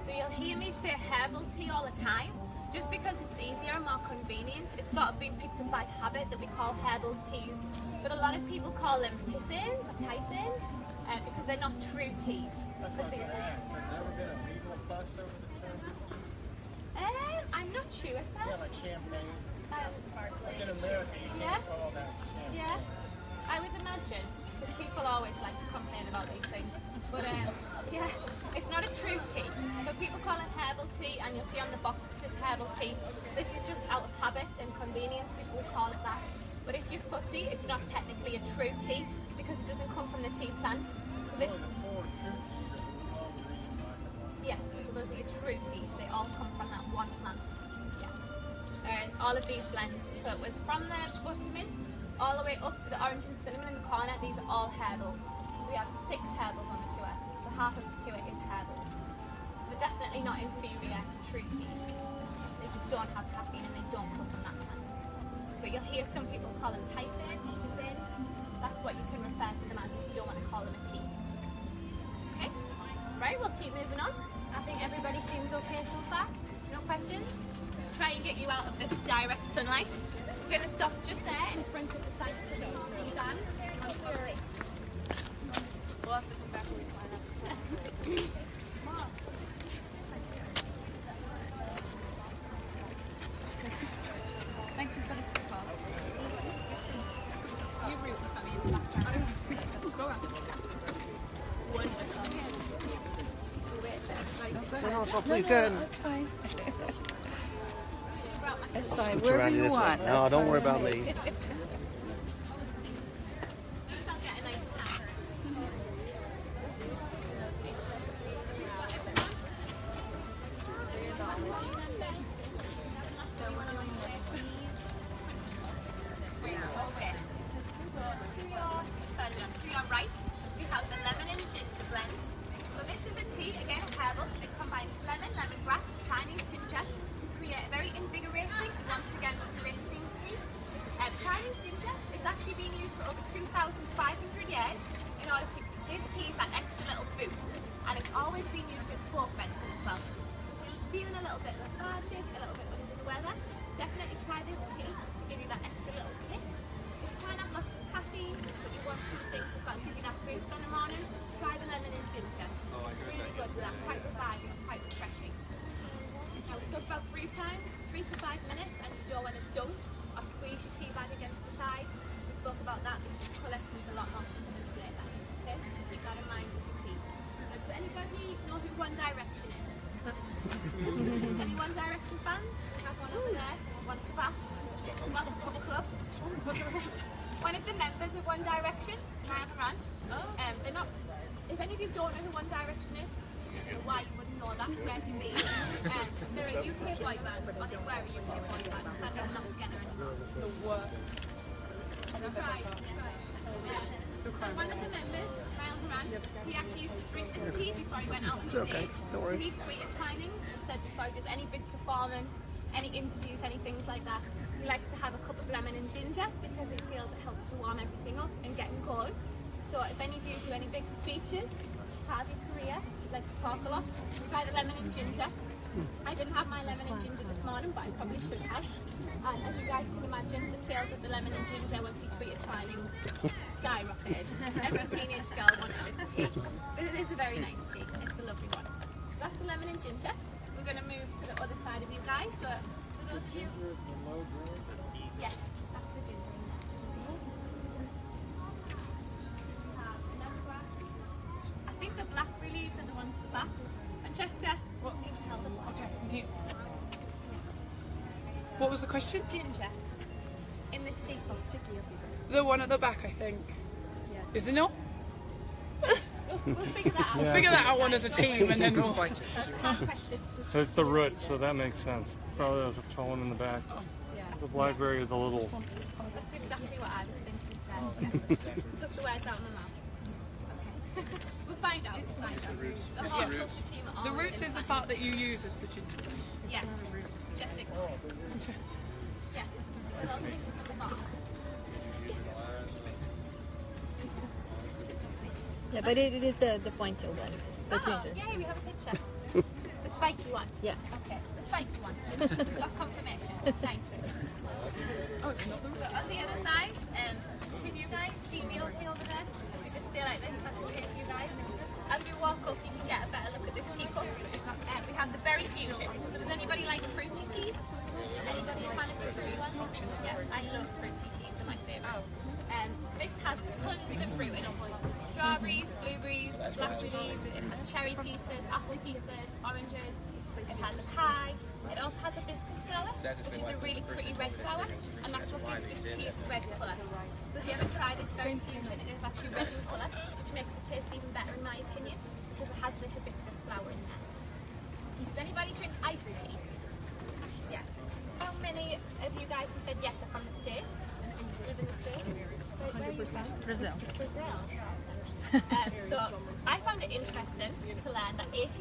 So you'll hear me say herbal tea all the time, just because it's easier and more convenient. It's sort of been picked up by habit that we call herbal teas, but a lot of people call them tisanes or tisanes because they're not true teas. That's what I was going to ask. Has there ever been a legal fuss over the term tea? I'm not sure, sir. Yeah, like champagne. Like in America, you Yeah. call that champagne. Yeah, I would imagine, because people always like to complain about these things. But yeah, it's not a true tea. So people call it herbal tea, and you'll see on the box it says herbal tea. This is just out of habit and convenience, people will call it that. But if you're fussy, it's not technically a true tea, because because it doesn't come from the tea plant. This, yeah, so those are your true teas. They all come from that one plant. Yeah. Whereas all of these blends, so it was from the buttermint all the way up to the orange and cinnamon in the corner. These are all herbals. We have 6 herbals on the tour, so half of the tour is herbals. They're definitely not inferior to true teas. They just don't have caffeine and they don't come from that plant. But you'll hear some people call them tisans, tisanes. That's what you can refer to them as if you don't want to call them a tea. Okay, right, we'll keep moving on. I think everybody seems okay so far. No questions? Try and get you out of this direct sunlight. We're going to stop just there in front of the site of the garden. We'll have to come back when we find out. Thank you for the support. You root for me in the background. Go on. Wonderful. No, please go ahead. That's fine. It's I'll fine. scooch Wherever around you you this way. want. No, That's don't worry fine. about me. To your right, we have the lemon and ginger blend. So this is a tea, again herbal. It combines lemon, lemongrass, Chinese ginger to create a very invigorating and once again uplifting tea. Chinese ginger is actually been used for over 2,500 years in order to give teas that extra little boost, and it's always been used in folk medicine as well. So if you're feeling a little bit lethargic, a little bit under the weather, definitely try this tea just to give you that extra little kick. It can have lots of caffeine, but you want something to sort of give you that boost on the morning. Try the lemon and ginger. It's really good with that, quite reviving, quite refreshing. Now we spoke about 3 times, 3 to 5 minutes, and you don't want to dunk or squeeze your tea bag against the side. We spoke about that. Colour comes a lot more from the flavour. Okay, keep that in mind with the teas. Does anybody know who One Direction is? Any One Direction fans? We have one over there, one at the back. Well, the club. One of the members of One Direction, Ryan Grant. They're not. If any of you don't know who One Direction is, I don't know why you wouldn't know that. Where have you been? They're a UK boy band, or they were a UK boy band. Sadly, they're not together anymore. The work. Right. One of the members, Niall Horan, he actually used to drink this tea before he went out on stage. So he tweeted Twinings and said before he does any big performance, any interviews, any things like that, he likes to have a cup of lemon and ginger because he feels it helps to warm everything up and get him going. So if any of you do any big speeches, part of your career, you'd like to talk a lot, try the lemon and ginger. I didn't have my lemon and ginger this morning, but I probably should have. And as you guys can imagine, the sales of the lemon and ginger once he tweeted Twinings skyrocketed. Every teenage girl wanted this tea. But it is a very nice tea. It's a lovely one. So that's the lemon and ginger. We're going to move to the other side of you guys. So for those of you... Yes, that's the ginger in there. I think the blackberry leaves are the ones at the back. Francesca, what need to help them? Okay. What was the question? Ginger. In this tea. It's sticky everywhere. The one at the back, I think. Yes. Is it not? We'll figure that out. We'll figure that out one as a team and then we'll... That's not a question. So it's the root, so that makes sense. Probably the tall one in the back. Yeah. The blackberry is the little. That's exactly what I was thinking, Sam. Took the words out of my mouth. Okay. We'll find out. The horticulture team are The all roots in is the that. part that you use as the ginger. Yeah. Jessica. Yeah. The little pictures at the bottom. Yeah, but it is the pointed one, the Oh, ginger. yeah, we have a picture. The spiky one. Yeah. Okay, the spiky one. We've got confirmation. Thank you. Oh, it's not the So on the other side, can you guys see me okay over there? If we just stay like this, that's okay for you guys. As we walk up, you can get a better look at this teacup. We have the berry fusion. Does anybody like fruity teas? Anybody a fan of fruity ones? Yeah, I love fruity teas. They're my favourite. This has tons of fruit in it. Strawberries, blueberries, blackberries. It has cherry pieces, apple pieces, oranges. It has a pie. It also has a hibiscus flower. which is a really pretty red flower, and that's what gives this tea its red colour. So if you ever try this berry fusion, it is actually red in colour, which makes it taste even better in my opinion, because it has the hibiscus flower in there. Does anybody drink iced tea? Yeah. How many of you guys who said yes are from the States? Live in the States? Where are you from? Brazil. Brazil. So I found it interesting to learn that 80%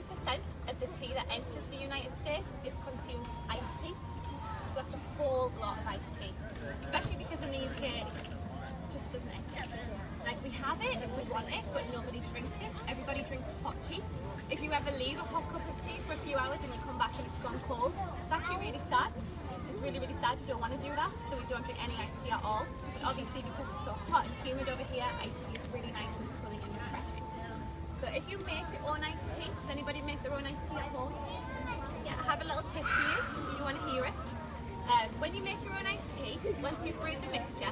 of the tea that enters the United States is consumed as iced tea. So that's a whole lot of iced tea, especially because in the UK it just doesn't exist. Like, we have it if we want it, but nobody drinks it. Everybody drinks hot tea. If you ever leave a hot cup of tea for a few hours and you come back and it's gone cold, it's actually really sad. It's really, really sad. We don't want to do that, so we don't drink any iced tea at all. But obviously, because it's so hot and humid over here, iced tea is really nice and cooling and refreshing. So if you make your own iced tea, does anybody make their own iced tea at home? Yeah, I have a little tip for you if you want to hear it. When you make your own iced tea, once you've brewed the mixture,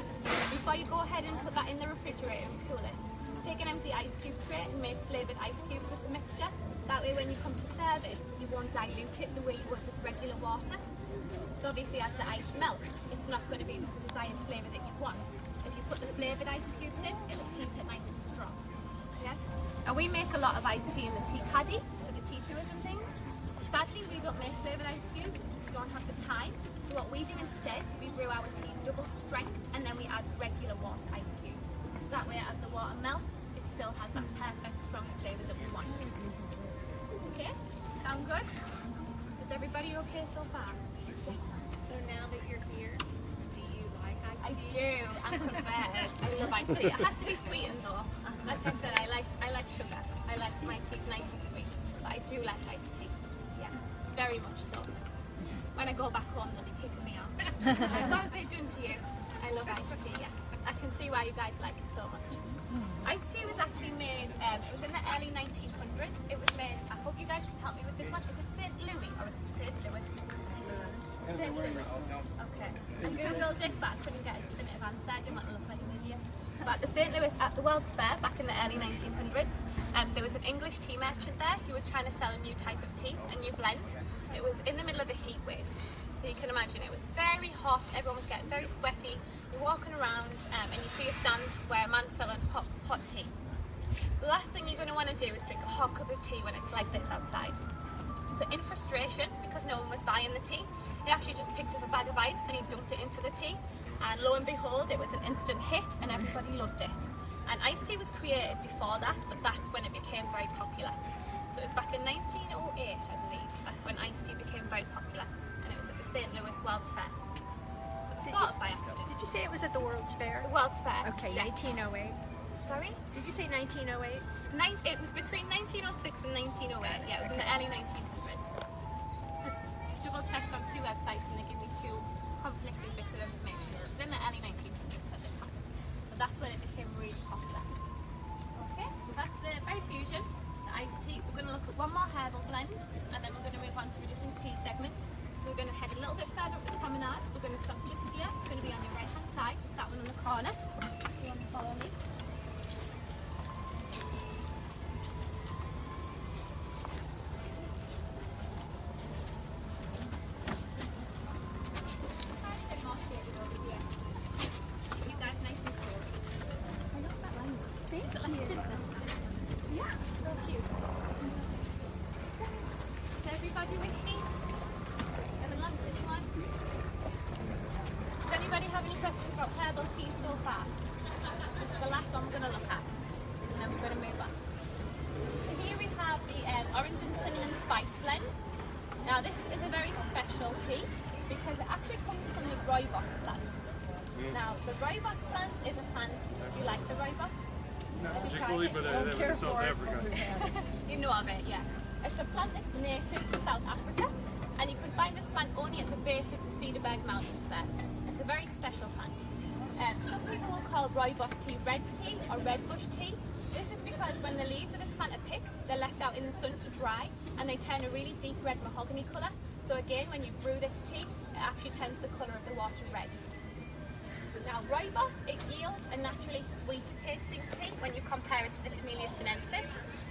before you go ahead and put that in the refrigerator and cool it, take an empty ice cube tray and make flavoured ice cubes with the mixture. That way when you come to serve it, you won't dilute it the way you would with regular water. So obviously as the ice melts, it's not going to be the desired flavour that you want. If you put the flavoured ice cubes in, it'll keep it nice and strong. Yeah? And we make a lot of iced tea in the tea caddy for the tea tours and things. Sadly, we don't make flavoured ice cubes because we don't have the time. So what we do instead, we brew our tea double strength and then we add regular water ice cubes. So that way as the water melts, it still has that perfect strong flavour that we want. Okay? Sound good? Is everybody okay so far? So now that you're here, do you like iced tea? I do. I'm converted. I love iced tea. It has to be sweetened though. Like I said, I like sugar. I like my teas nice and sweet. But I do like iced tea. Yeah, very much so. When I go back home, they'll be kicking me out. What have they done to you? I love iced tea. Yeah, I can see why you guys like it so much. Iced tea was actually made. It was in the early 1900s. It was made. I hope you guys can help me with this one. Is it St. Louis or is it St. Louis? St. Louis. Okay. I googled it, but I couldn't get a definitive answer. I didn't want to look like an idiot. But the St. Louis at the World's Fair back in the early 1900s, there was an English tea merchant there who was trying to sell a new type of tea, a new blend. It was in the middle of a heat wave, so you can imagine it was very hot. Everyone was getting very sweaty. You're walking around and you see a stand where a man's selling hot tea. The last thing you're going to want to do is drink a hot cup of tea when it's like this outside. So in frustration, because no one was buying the tea, he actually just picked up a bag of ice and he dumped it into the tea, and lo and behold, it was an instant hit and everybody loved it. And iced tea was created before that, but that's when it became very popular. So it was back in 1908, I believe, that's when iced tea became very popular, and it was at the St. Louis World's Fair. So it's sort of by accident. Did you say it was at the World's Fair? The World's Fair. Okay, yeah. 1908. Sorry? Did you say 1908? It was between 1906 and 1908, yeah, it was in the early 1900s. Double checked on two websites and they give me two conflicting bits of information. It was in the early 1900s that this happened, but that's when it became really popular. Okay, so that's the berry fusion, the iced tea. We're going to look at one more herbal blend and then we're going to move on to a different tea segment. So we're going to head a little bit further up the promenade. We're going to stop just here. It's going to be on your right hand side, just that one in the corner. If you want to follow me. Now this is a very special tea because it actually comes from the rooibos plant. Now the rooibos plant is a plant, do you like the rooibos? Not particularly, but I live in South Africa. You know of it, yeah. It's a plant that's native to South Africa, and you can find this plant only at the base of the Cedarburg Mountains there. It's a very special plant. Some people will call rooibos tea red tea or red bush tea. This is because when the leaves of this plant are picked, they're left out in the sun to dry and they turn a really deep red mahogany colour. So again, when you brew this tea, it actually turns the colour of the water red. Now rooibos, it yields a naturally sweeter tasting tea when you compare it to the Camellia sinensis.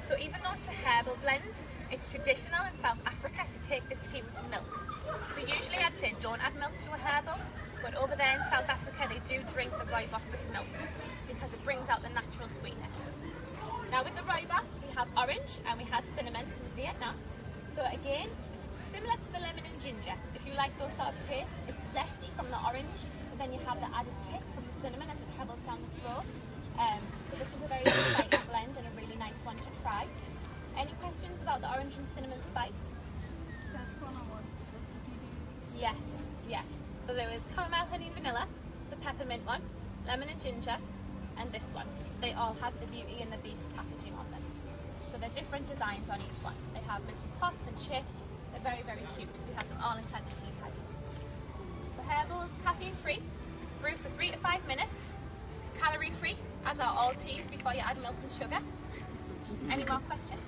So even though it's a herbal blend, It's traditional in South Africa to take this tea with milk. So usually I'd say don't add milk to a herbal, but over there in South Africa they do drink the rooibos with milk because it brings out the natural sweetness. Now with the rooibos we have orange and we have cinnamon from Vietnam. So again, it's similar to the lemon and ginger. If you like those sort of tastes, it's zesty from the orange, but then you have the added kick from the cinnamon as it travels down the throat. So this is a very exciting blend and a really nice one to try. Any questions about the orange and cinnamon spice? That's one on one. Yes, yeah. So there is caramel, honey and vanilla, the peppermint one, lemon and ginger, and this one. They all have the Beauty and the Beast packaging on them. So they're different designs on each one. They have Mrs. Potts and Chick. They're very, very cute. We have them all inside the tea caddy. So herbals, caffeine free, brew for 3 to 5 minutes, calorie free, as are all teas before you add milk and sugar. Any more questions?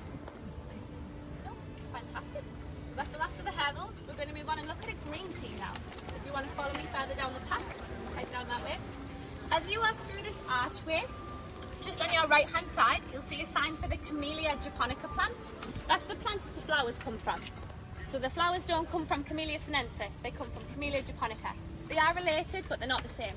No? Fantastic. So that's the last of the herbals. We're going to move on and look at a green tea now. So if you want to follow me further down the path, head down that way. As you walk through this archway, just on your right hand side, you'll see a sign for the Camellia japonica plant. That's the plant that the flowers come from. So the flowers don't come from Camellia sinensis, they come from Camellia japonica. They are related, but they're not the same.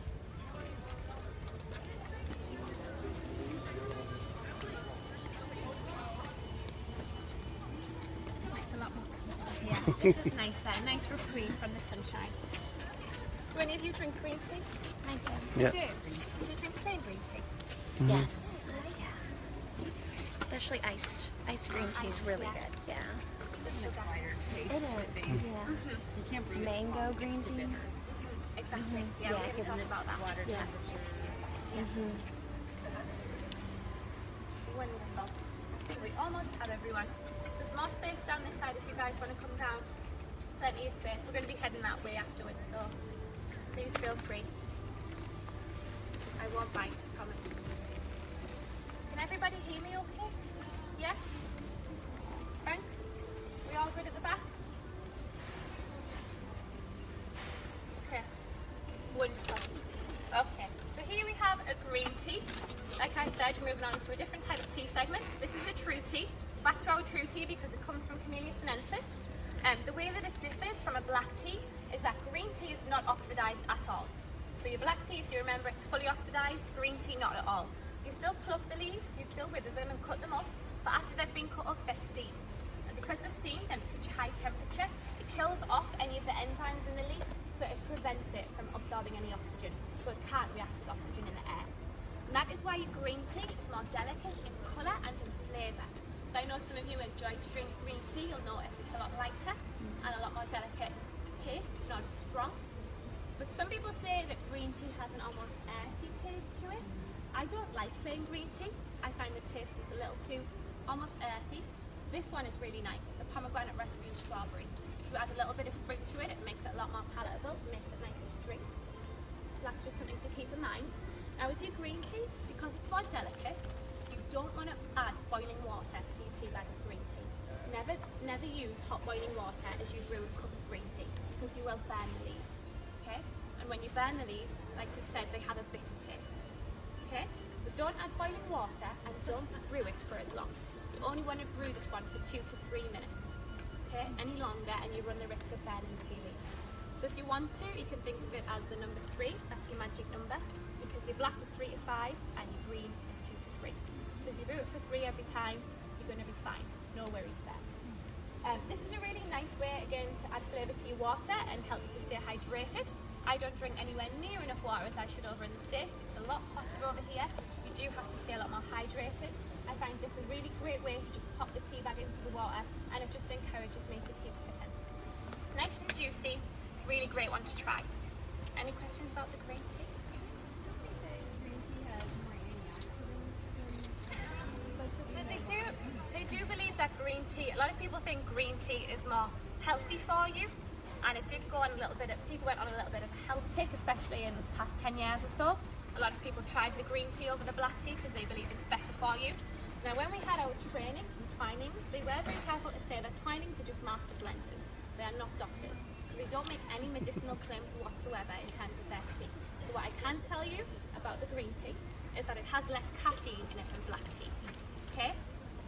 It's a lot more cool. Yeah, this is nicer, nice reprieve from the sunshine. Do any of you drink green tea? I do. Yes. Do you drink plain green tea? Yes. Yeah. Especially iced green tea is really yeah. good. Yeah. It It is. Yeah. Mango green tea. Exactly. Yeah, Yeah, we haven't given talked the about that. water Yeah. temperature. Wonderful. We almost have everyone. There's more space down this side if you guys want to come down. Plenty of space. We're going to be heading that way afterwards, so please feel free. I won't bite, I promise. Can everybody hear me okay? Yeah? Thanks. We all good at the back? Okay. Wonderful. Okay, so here we have a green tea. Like I said, we're moving on to a different type of tea segment. This is a true tea. Back to our true tea because it comes from Camellia sinensis. The way that it differs from a black tea is that green tea is not oxidized at all. So your black tea, if you remember, it's fully oxidized, green tea not at all. You still pluck the leaves, you still wither them and cut them up, but after they've been cut up, they're steamed. And because they're steamed and it's such a high temperature, it kills off any of the enzymes in the leaf, so it prevents it from absorbing any oxygen. So it can't react with oxygen in the air. And that is why your green tea is more delicate in colour and in flavour. So I know some of you enjoy to drink green tea, you'll notice it's a lot lighter and a lot more delicate taste, it's not as strong. But some people say that green tea has an almost earthy taste to it. I don't like plain green tea. I find the taste is a little too almost earthy. So this one is really nice, the pomegranate raspberry and strawberry. If you add a little bit of fruit to it, it makes it a lot more palatable, it makes it nicer to drink. So that's just something to keep in mind. Now with your green tea, because it's more delicate, you don't want to add boiling water to your tea bag of green tea. Never use hot boiling water as you brew a cup of green tea because you will burn the leaves. Okay? And when you burn the leaves, like we said, they have a bitter taste. Okay? So don't add boiling water and don't brew it for as long. You only want to brew this one for 2 to 3 minutes. Okay? Any longer and you run the risk of burning the tea leaves. So if you want to, you can think of it as the number 3, that's your magic number, because your black is 3 to 5 and your green is 2 to 3. So if you brew it for 3 every time, you're going to be fine. No worries there. This is a really nice way, again, to add flavour to your water and help you to stay hydrated. I don't drink anywhere near enough water as I should over in the States. It's a lot hotter over here. You do have to stay a lot more hydrated. I find this a really great way to just pop the tea bag into the water and it just encourages me to keep sipping. Nice and juicy, really great one to try. Any questions about the green tea? Don't they say green tea has more antioxidants than So they do believe that green tea, a lot of people think green tea is more healthy for you, and it did go on a little bit of, people went on a little bit of a health kick, especially in the past 10 years or so. A lot of people tried the green tea over the black tea because they believe it's better for you. Now when we had our training from Twinings, they were very careful to say that Twinings are just master blenders. They are not doctors. So they don't make any medicinal claims whatsoever in terms of their tea. So what I can tell you about the green tea is that it has less caffeine in it than black tea. Okay?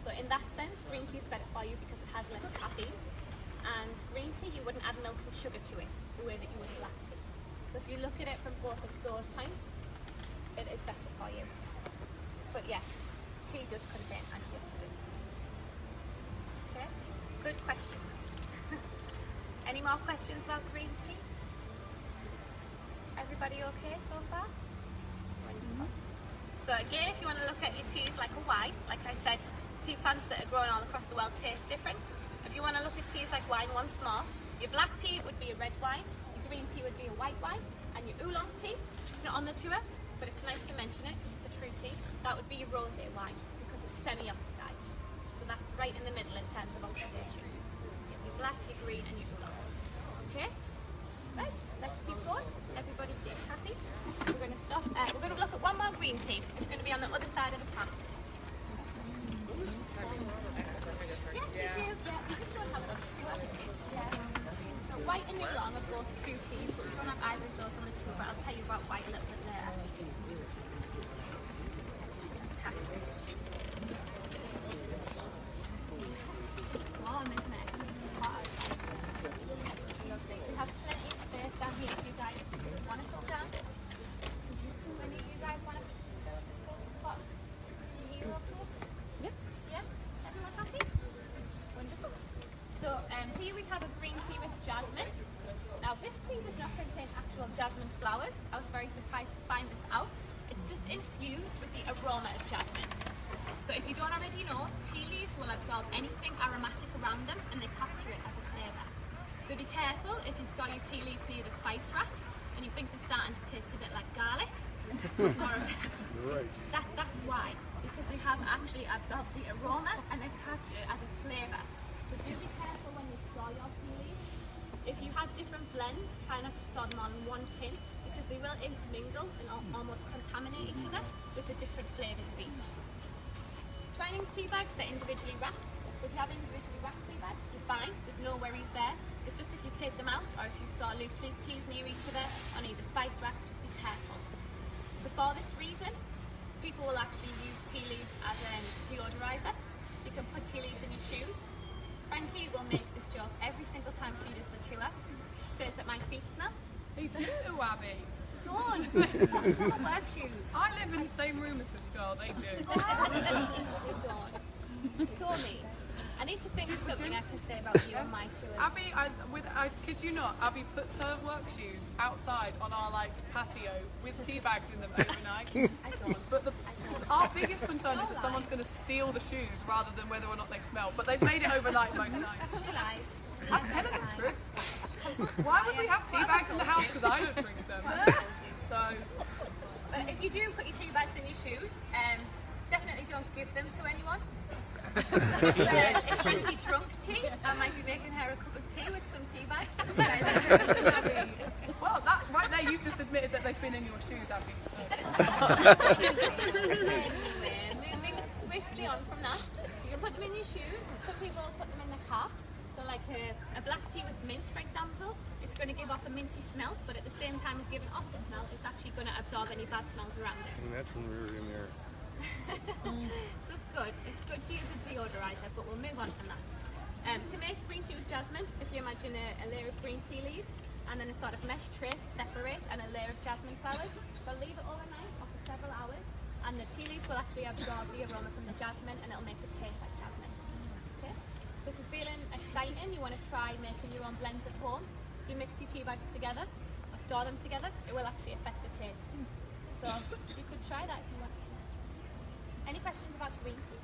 So in that sense, green tea is better for you because it has less caffeine. And green tea, you wouldn't add milk and sugar to it the way that you would black tea. So if you look at it from both of those points, it is better for you. But yes, tea does contain antioxidants. Okay, good question. Any more questions about green tea? Everybody okay so far? Wonderful. So again, if you want to look at your teas like a wine, like I said, tea plants that are grown all across the world taste different. If you want to look at teas like wine once more, your black tea would be a red wine, your green tea would be a white wine, and your oolong tea, it's not on the tour, but it's nice to mention it because it's a true tea, that would be your rosé wine because it's semi-oxidized. So that's right in the middle in terms of oxidation. You have your black, your green, and your oolong. Okay? Right, let's keep going. Everybody seems happy. We're going to stop. We're going to look at one more green tea. It's going to be on the other side of the pan. Yeah, you do. Yeah, we just don't have enough tour. Yeah. So white and oolong are both true teas, but we don't have either of those on the tour. But I'll tell you about white a little bit later. Fantastic. Warm, isn't it? Hot. Lovely. We have plenty of space down here if you guys want to go down. Any of you guys want to just go to the pot? Are you okay? Yeah? Everyone happy? Wonderful. So here we have a green tea with jasmine. Now this tea does not contain actual jasmine flowers. I was very surprised to find this out. It's just infused with the aroma of jasmine. So if you don't already know, tea leaves will absorb anything aromatic around them and they capture it as a flavour. So be careful if you store your tea leaves near the spice rack and you think they're starting to taste a bit like garlic. That's why, because they have actually absorbed the aroma and they capture it as a flavour. So do be careful when you store your tea leaves. If you have different blends, try not to store them on one tin because they will intermingle and almost contaminate each other with the different flavours of each. Twinings tea bags, they're individually wrapped. So if you have individually wrapped tea bags, you're fine. There's no worries there. It's just if you take them out or if you store loose leaf teas near each other on either spice rack, just be careful. So for this reason, people will actually use tea leaves as a deodorizer. You can put tea leaves in your shoes. Frankie will make this joke every single time she does the tour. She says that my feet smell. They do, Abby. Don't! That's just for work shoes. I live in the same room as this girl, they do. You don't. You're so mean. I need to think of something I can say about you on my tours. Abby, I kid you not, Abby puts her work shoes outside on our patio with tea bags in them overnight. I don't. But our biggest concern is that someone's going to steal the shoes rather than whether or not they smell. But they've made it overnight most nights. She lies. I'm telling the truth. Why would we have tea bags in the house? Because I don't drink them. So. But if you do put your tea bags in your shoes, definitely don't give them to anyone. If Frankie drunk tea, I might be making her a cup of tea with some tea bags. Well, that right there, you've just admitted that they've been in your shoes, Abby. So. Anyway, moving swiftly on from that, you can put them in your shoes. Some people put them in their car. So like a black tea with mint, for example, it's going to give off a minty smell, but at the same time as giving off the smell, it's actually going to absorb any bad smells around it. And that's in the rearview mirror. That's good. It's good to use a deodorizer, but we'll move on from that. To make green tea with jasmine, if you imagine a layer of green tea leaves and then a sort of mesh tray to separate and a layer of jasmine flowers, we'll leave it overnight or for several hours, and the tea leaves will actually absorb the aroma from the jasmine and it'll make it taste like jasmine. Okay? So if you're feeling exciting, you want to try making your own blends at home, you mix your tea bags together or store them together, it will actually affect the taste. So you could try that if you want to. Any questions about green tea?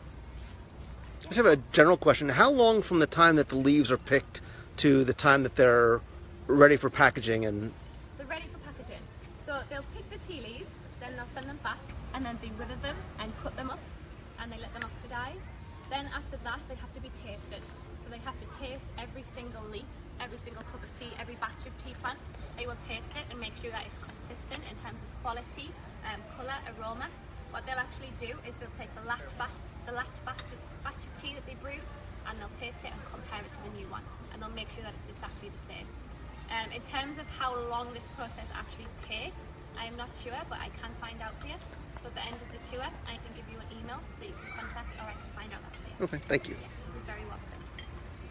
I just have a general question. How long from the time that the leaves are picked to the time that they're ready for packaging? And they're ready for packaging. So they'll pick the tea leaves, then they'll send them back, and then they wither them and cut them up, and they let them oxidize. Then after that, they have to be tasted. So they have to taste every single leaf, every single cup of tea, every batch of tea plant. They will taste it and make sure that it's consistent in terms of quality, colour, aroma. What they'll actually do is they'll take the batch of tea that they brewed and they'll taste it and compare it to the new one, and they'll make sure that it's exactly the same. In terms of how long this process actually takes, I am not sure, but I can find out for you. So at the end of the tour, I can give you an email that you can contact, or I can find out that for you. Okay, thank you. Yeah, you're very welcome.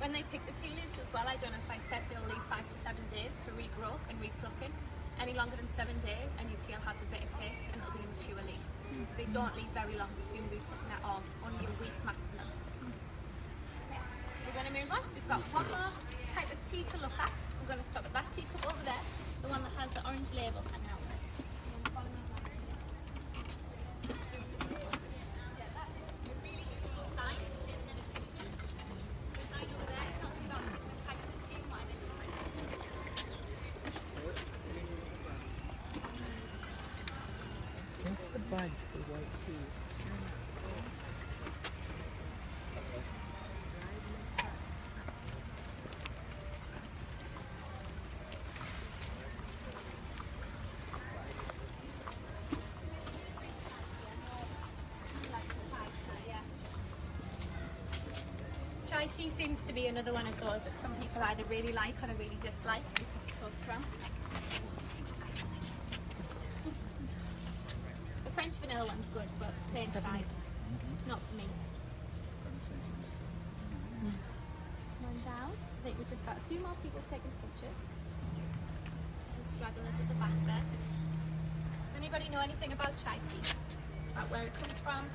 When they pick the tea leaves as well, I don't know if I said they'll leave 5 to 7 days for regrowth and replucking. Any longer than 7 days and your tea will have the bitter taste and it'll be a mature leaf. So they don't leave very long between replucking at all, only a week maximum. Okay. We're going to move on. We've got one more type of tea to look at. We're going to stop at that teacup over there, the one that has the orange label. And now Just the bud for white tea. chai tea seems to be another one of those that some people either really like or really dislike because it's so strong. The French vanilla one's good, but plain chai, not for me. One down. I think we've just got a few more people taking pictures. Some stragglers at the back there. Does anybody know anything about chai tea? About where it comes from?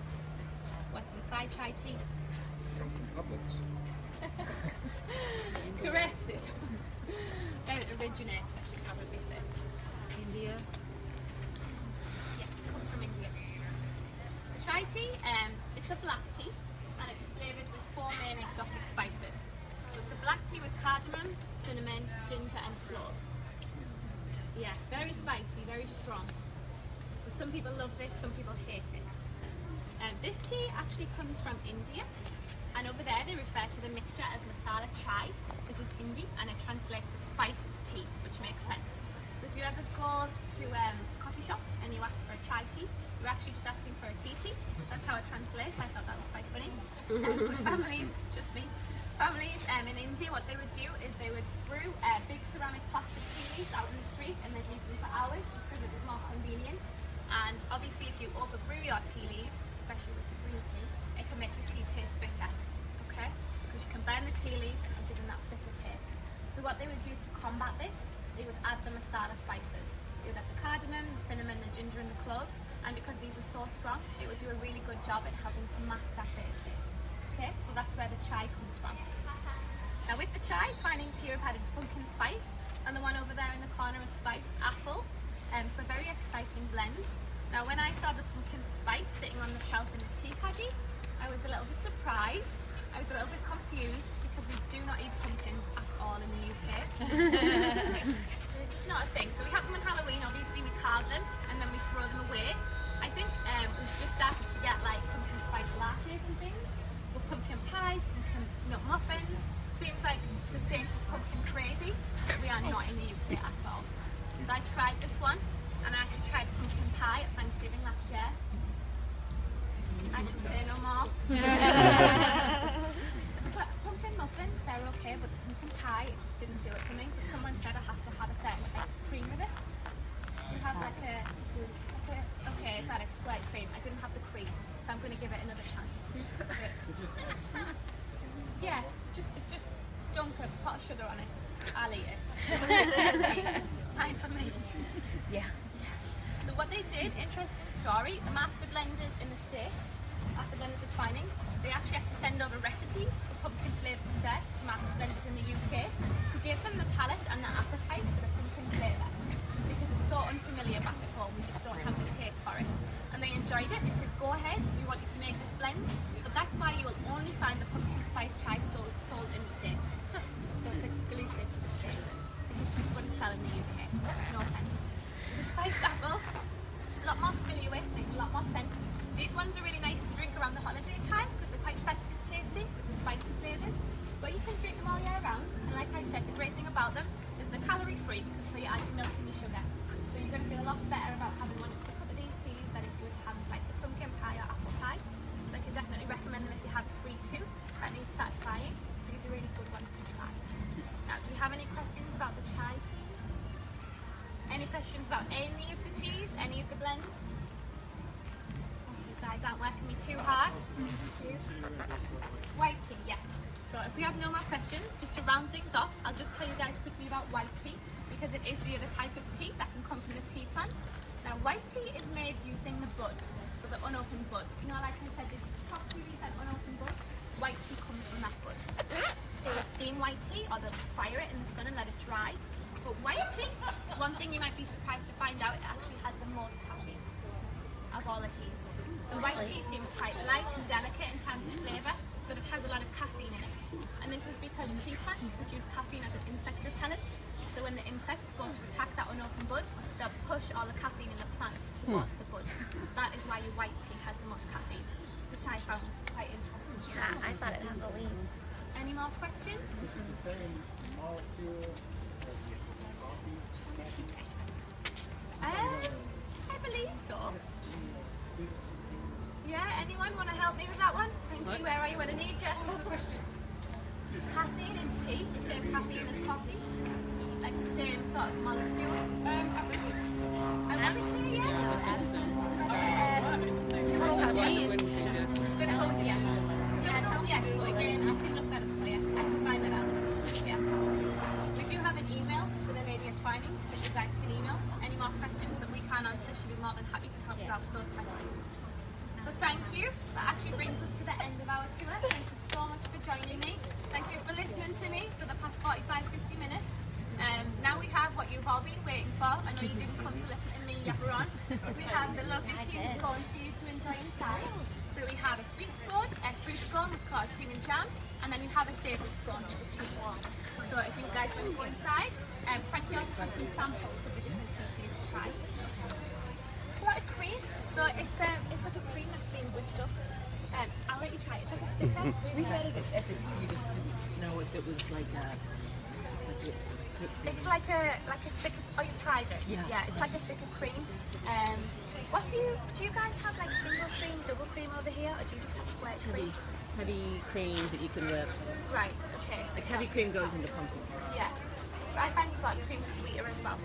What's inside chai tea? From Publix. Correct it. Where it originates, I should probably say. India. Yes, it comes from India. So chai tea, it's a black tea and it's flavoured with 4 main exotic spices. So it's a black tea with cardamom, cinnamon, ginger and cloves. Yeah, very spicy, very strong. So some people love this, some people hate it. This tea actually comes from India, and over there they refer to the mixture as masala chai, which is Hindi, and it translates as spiced tea, which makes sense. So if you ever go to a coffee shop and you ask for a chai tea, you're actually just asking for a tea. That's how it translates. I thought that was quite funny. But families, just me, families in India, what they would do is they would brew big ceramic pots of tea leaves out in the street, and they'd leave them for hours just because it was more convenient. And obviously if you overbrew your tea leaves, especially with the green tea, it can make your tea taste bitter, okay? Because you can burn the tea leaves and it'll give them that bitter taste. So what they would do to combat this, they would add the masala spices. They would add the cardamom, the cinnamon, the ginger and the cloves, and because these are so strong, it would do a really good job at helping to mask that bitter taste. Okay, so that's where the chai comes from. Now with the chai, Twinings here have added pumpkin spice, and the one over there in the corner is spiced apple. So very exciting blends. Now when I saw the pumpkin spice sitting on the shelf in the tea caddy, I was a little bit surprised. I was a little bit confused because we do not eat pumpkins at all in the UK. They're just not a thing. So we have them on Halloween, obviously we carve them and then we throw them away. I think we've just started to get like pumpkin spice lattes and things, with pumpkin pies, pumpkin nut muffins. Seems like the States is pumpkin crazy. We are not in the UK at all. So I tried this one, and I actually tried pumpkin pie at Thanksgiving last year. I should say no more. But pumpkin muffins, they're okay, but the pumpkin pie, it just didn't do it for me. Someone said I have to have a certain type of cream with it. Do you have like a okay, it's that square cream. I didn't have the cream, so I'm going to give it another chance. Yeah, just dunk a pot of sugar on it. I'll eat it. Fine for me. Yeah. So what they did, interesting story, the master blenders in the States, master blenders of Twinings, they actually had to send over recipes for pumpkin flavoured desserts to master blenders in the UK to give them the palate and the appetite for the pumpkin flavour. Because it's so unfamiliar back at home, we just don't have the taste for it. And they enjoyed it, they said, go ahead, we want you to make this blend, but that's why you will only find the pumpkin spice chai sold in the States. So it's exclusive to the States. Because it just wouldn't sell in the UK. No offence. The spiced apple, a lot more familiar with, makes a lot more sense. These ones are really nice to drink around the holiday time because they're quite festive tasting with the spicy flavours. But you can drink them all year round, and like I said, the great thing about them is they're calorie free until you add your milk and your sugar. So you're going to feel a lot better about having one of a couple of these teas than if you were to have a slice of pumpkin pie or apple pie. So I can definitely recommend them if you have a sweet tooth that needs satisfying. These are really good ones to try. Now, do we have any questions about the chai teas? Any questions about any of the teas, any of the blends? guys aren't working me too hard. White tea, yeah. So if we have no more questions, just to round things off, I'll just tell you guys quickly about white tea, because it is the other type of tea that can come from the tea plant. Now, white tea is made using the bud, so the unopened bud. You know, like I said, the top tea leaves an unopened bud. White tea comes from that bud. They would steam white tea or they'll fire it in the sun and let it dry. But white tea, one thing you might be surprised to find out, it actually has the most caffeine of all the teas. So white tea seems quite light and delicate in terms of flavour, but it has a lot of caffeine in it. And this is because tea plants produce caffeine as an insect repellent. So when the insects go to attack that unopened bud, they'll push all the caffeine in the plant towards the bud. That is why your white tea has the most caffeine, which I found quite interesting. Yeah, I thought it had the lean. Any more questions? This is the same molecule as the coffee. I believe so. Yeah, anyone want to help me with that one? Thank you. Where are you when I need you? Caffeine in tea, the same caffeine as coffee, like the same sort of molecule. I want to say yes. Gonna go with yes. Yes, but again, I can look that up for you. I can find that out. Yeah. We do have an email for the lady at Twinings, so you guys can email any more questions that we can answer. She'll be more than happy to help you out with those questions. So thank you. That actually brings us to the end of our tour. Thank you so much for joining me. Thank you for listening to me for the past 45-50 minutes. Now we have what you've all been waiting for. I know you didn't come to listen to me yapper on. We have the lovely tea and scones for you to enjoy inside. So we have a sweet scone, a fruit scone with called cream and jam, and then we have a savoury scone which is warm. So if you guys want to go inside, Frankie also has some samples of the different teas for you to try. What a cream! So it's like a cream that's been whipped up. I'll let you try it. It's like a thicker. We had it at the tea. We just didn't know if it was like a, just like a. It's like a thicker. Oh, you've tried it. Yeah. It's like a thicker cream. What do you guys have, like single cream, double cream over here, or do you just have square cream? Heavy cream that you can whip. Right. Okay. Like heavy cream goes into pumpkin. Yeah. But I find that cream sweeter as well.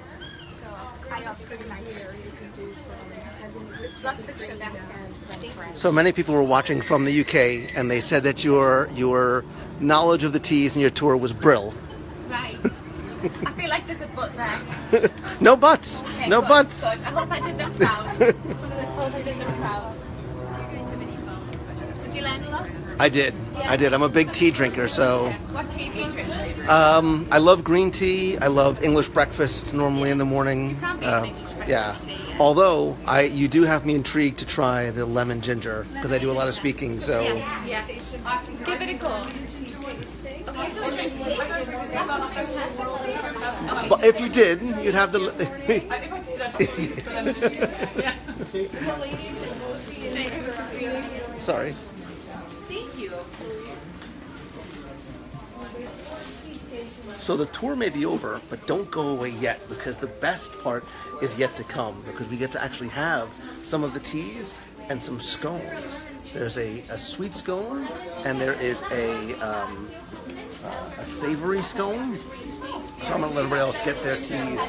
So I obviously like it. Lots of sugar. So many people were watching from the UK, and they said that your knowledge of the teas and your tour was brill. Right. I feel like there's a but there. No buts. Okay, No good, buts. Good. I hope I did them proud. I hope I did them proud. Did you learn a lot? I did. Yeah. I did. I'm a big tea drinker, so What tea do you drink? I love green tea. I love English breakfast normally in the morning. You can't beat an English breakfast Yeah. tea, yeah. Although you do have me intrigued to try the lemon ginger because I do a lot of speaking. So Yeah. Give it a go. Okay, you don't drink tea? but if you did, you'd have the. Sorry. Thank you. So the tour may be over, but don't go away yet, because the best part is yet to come, because we get to actually have some of the teas and some scones. There's a sweet scone, and there is a savory scone. So I'm gonna let everybody else get their teas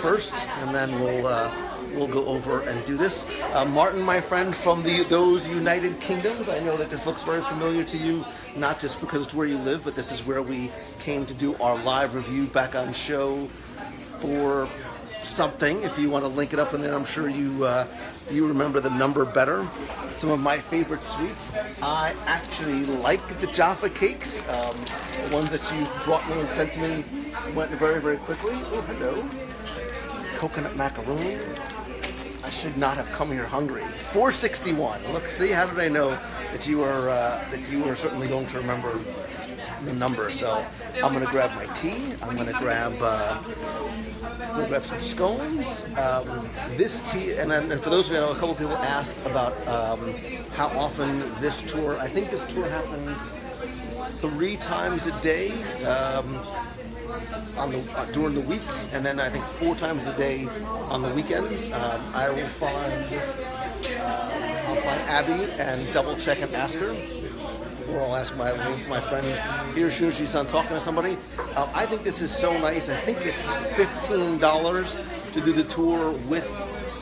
first, and then we'll go over and do this. Martin, my friend from those United Kingdoms, I know that this looks very familiar to you, not just because it's where you live, but this is where we came to do our live review back on show for something. If you want to link it up in there, I'm sure you remember the number better. Some of my favorite sweets. I actually like the Jaffa cakes. The ones that you brought me and sent to me went very, very quickly. Oh, hello. Coconut macaroon. I should not have come here hungry. $4.61. Look, see, how did I know that you were certainly going to remember the number? So I'm gonna grab my tea. I'm gonna grab some scones. This tea, and for those of you who know, a couple people asked about how often this tour. I think this tour happens 3 times a day. During the week, and then I think 4 times a day on the weekends. I'll find Abby and double check and ask her, or I'll ask my friend here as soon as she's done talking to somebody. I think this is so nice. I think it's $15 to do the tour with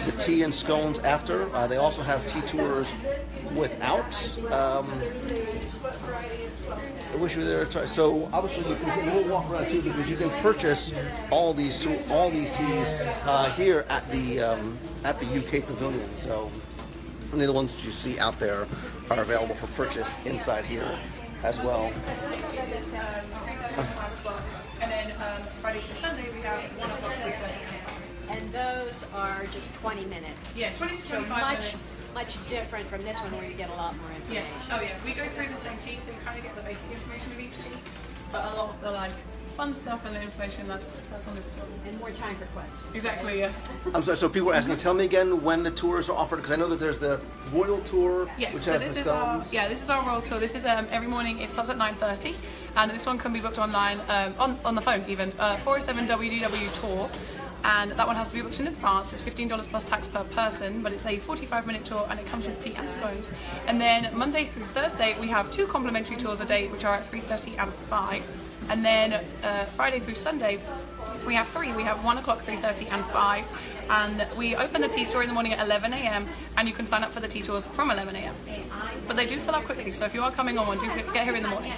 the tea and scones after. They also have tea tours without. I wish you were there to try. So obviously we'll walk around too because you can purchase all these teas here at the UK Pavilion. So any of the ones that you see out there are available for purchase inside here as well. And then Friday to Sunday we have 1 o'clock, 3:30. And those are just 20-minute. Yeah, 20 to 25 so minutes. much different from this one where you get a lot more information. Yes. Oh yeah, we go through the same tea, so you kind of get the basic information of each tea, but a lot of the like fun stuff and the information that's on this tour. And more time for questions. Exactly. Yeah. I'm sorry. So people are asking. Tell me again when the tours are offered because I know that there's the Royal Tour. Yeah. Which So has this the is our scones. this is our Royal Tour. This is every morning. It starts at 9:30, and this one can be booked online on the phone even. 407 WDW Tour. And that one has to be booked in advance. It's $15 plus tax per person, but it's a 45-minute tour and it comes with tea and scones. And then Monday through Thursday, we have 2 complimentary tours a day, which are at 3:30 and 5. And then Friday through Sunday, we have 3. We have 1 o'clock, 3:30 and 5. And we open the tea store in the morning at 11 a.m. and you can sign up for the tea tours from 11 a.m. But they do fill up quickly, so if you are coming on one, do get here in the morning.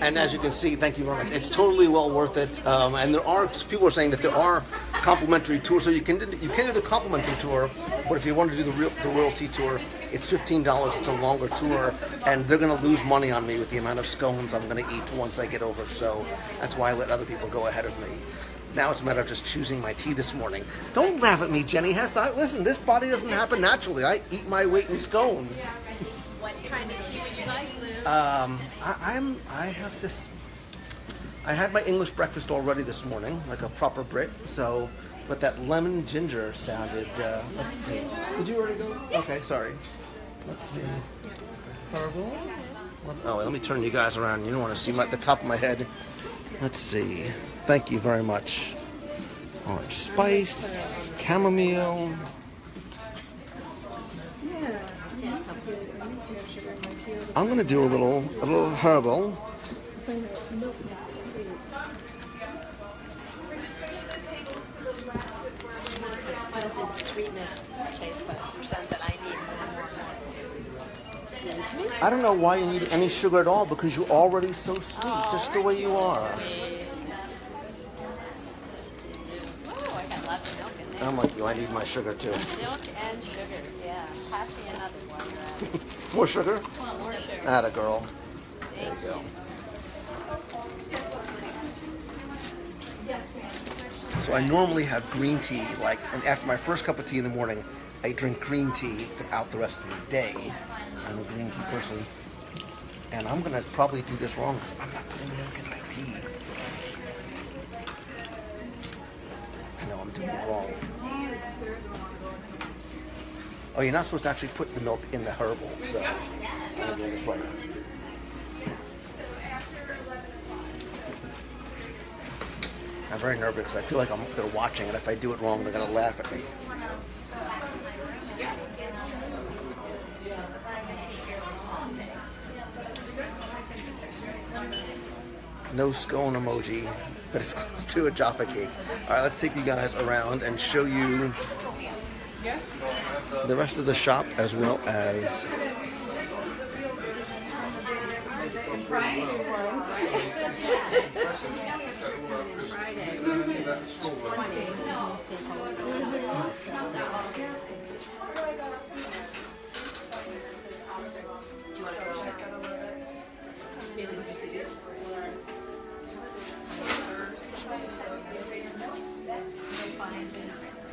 And as you can see, thank you very much. It's totally well worth it. And there are people are saying that there are complimentary tours, so you can do the complimentary tour. But if you want to do the Royal Tea Tour, it's $15. It's a longer tour, and they're going to lose money on me with the amount of scones I'm going to eat once I get over. So that's why I let other people go ahead of me. Now it's a matter of just choosing my tea this morning. Don't laugh at me, Jenny Hess. Listen, this body doesn't happen naturally. I eat my weight in scones. What kind of tea would you like, Lou? I had my English breakfast already this morning, like a proper Brit. So, but that lemon ginger sounded. Let's see. Did you already go? Okay, sorry. Let's see. Herbal. Oh, let me turn you guys around. You don't want to see the top of my head. Let's see. Thank you very much. Orange spice, chamomile. I'm gonna do a little herbal. Sweetness taste buds or something. I need more. I don't know why you need any sugar at all because you're already so sweet, just the way you are. Oh, I got lots of milk in there. I'm like you, I need my sugar too. Milk and sugar, yeah. Pass me another one. More sugar? More sugar. Atta girl. Thank you. So I normally have green tea, and after my first cup of tea in the morning, I drink green tea throughout the rest of the day. I'm a green tea person. And I'm going to probably do this wrong because I'm not putting milk in my tea. I know I'm doing it wrong. Oh, you're not supposed to actually put the milk in the herbal, so I'm doing this right. I'm very nervous because I feel like they're watching, and if I do it wrong, they're going to laugh at me. No scone emoji, but it's close to a Jaffa cake. All right, let's take you guys around and show you the rest of the shop as well as...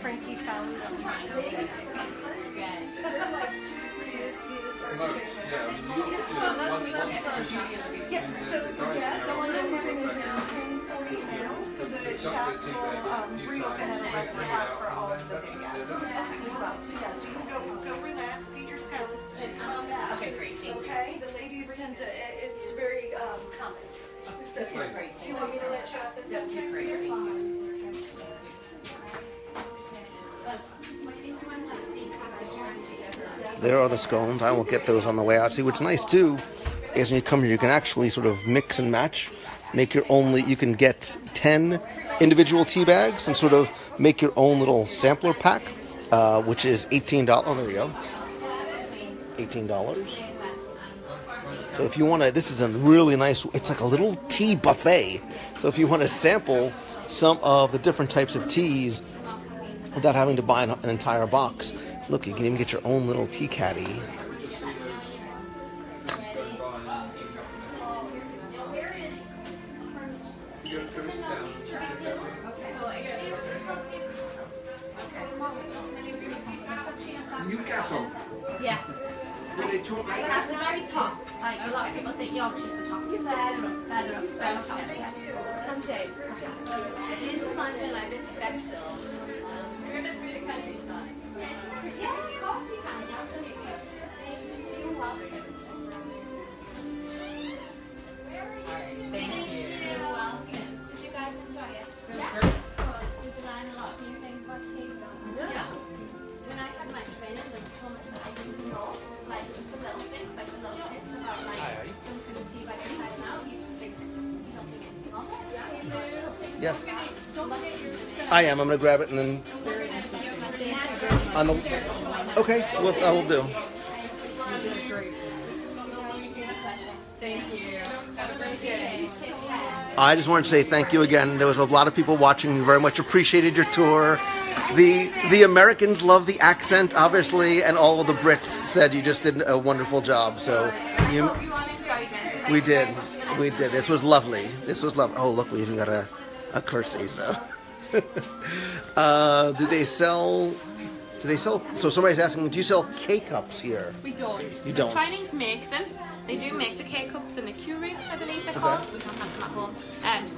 Frankie Fowler's. Yeah, so yeah, the one that we're running is in 1040 now, so the shop will reopen at 11 o'clock for all of the day guests as well. So yes, you can go relax, eat your scones, and come back. Okay, great, thank you. Okay, the ladies tend to, it's very common. This is great. Do you want me to let you out this? That would be great. There are the scones. I will get those on the way out. See, what's nice too is when you come here, you can actually sort of mix and match. Make your own. You can get 10 individual tea bags and sort of make your own little sampler pack, which is $18. Oh, there we go. $18. So if you want to, this is a really nice, it's like a little tea buffet. So if you want to sample some of the different types of teas without having to buy an entire box, look, you can even get your own little tea caddy. Newcastle. Yeah. Were they talking? Like at the very top, like a lot of people think Yorkshire's the top. Further up, further up, further top. Someday, perhaps. I've been to London, I've been to Bexhill. We've been through the countryside. Yeah, of course you can, absolutely. You're welcome. Thank you. You're welcome. Did you guys enjoy it? Yeah. Good. Did you learn a lot of new things about tea? Yeah. When I had my training, there was so much that I didn't know, like just the little things, like the little tips about like dunking the tea by your side now. You just think you don't think anything of it. Yes. Don't forget your skin. I am. I'm going to grab it and then on the. Okay, well, I will do. You did great. Thank you. Have a great day. Take care. I just wanted to say thank you again. There was a lot of people watching. We very much appreciated your tour. The Americans love the accent, obviously, and all of the Brits said you just did a wonderful job. So we did. We did. This was lovely. This was lovely. Oh, look, we even got a curtsy. So, do they sell? So somebody's asking, do you sell K-cups here? We don't. You So don't. Twinings make them. They do make the K-cups and the Q-rings, I believe they're called. We don't have them at home.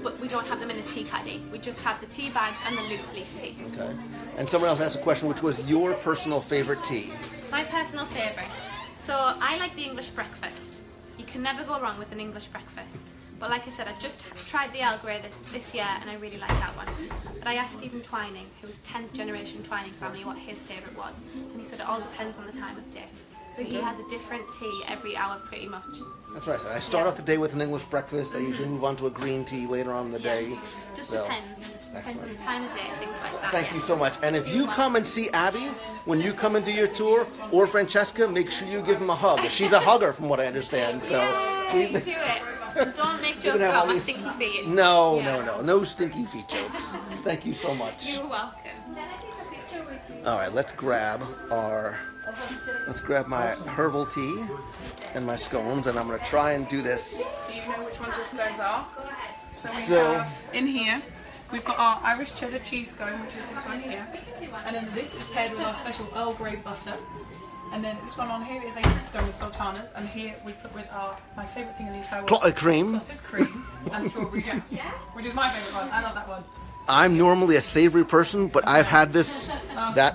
But we don't have them in a tea caddy. We just have the tea bags and the loose leaf tea. Okay. And someone else asked a question, which was your personal favorite tea? My personal favourite. So I like the English breakfast. You can never go wrong with an English breakfast. But like I said, I've just tried the Earl Grey this year and I really like that one. But I asked Stephen Twining, who was 10th generation Twining family, what his favourite was. And he said it all depends on the time of day. So he has a different tea every hour pretty much. That's right. I start off the day with an English breakfast. I usually move on to a green tea later on in the day. Just So, depends. Depends on excellent. the time of day, things like that. Thank you so much. And if you come and see Abby, when you come and do your tour, or Francesca, make sure you give them a hug. She's a hugger from what I understand. So Yay, do it. So don't make You're jokes gonna have about all my these- stinky feet. No, Yeah. no stinky feet jokes. Thank you so much. You're welcome. All right, let's grab my herbal tea and my scones, and I'm going to try and do this. Do you know which ones your scones are? Go ahead. So we So- have in here, we've got our Irish cheddar cheese scone, which is this one here. And then this is paired with our special Earl Grey butter. And then this one on here is a fruit scone with sultanas. And here we put with my favourite thing in the entire world. Clotted cream. Clotted cream and strawberry jam. Which is my favourite one. I love that one. I'm normally a savory person, but I've had this,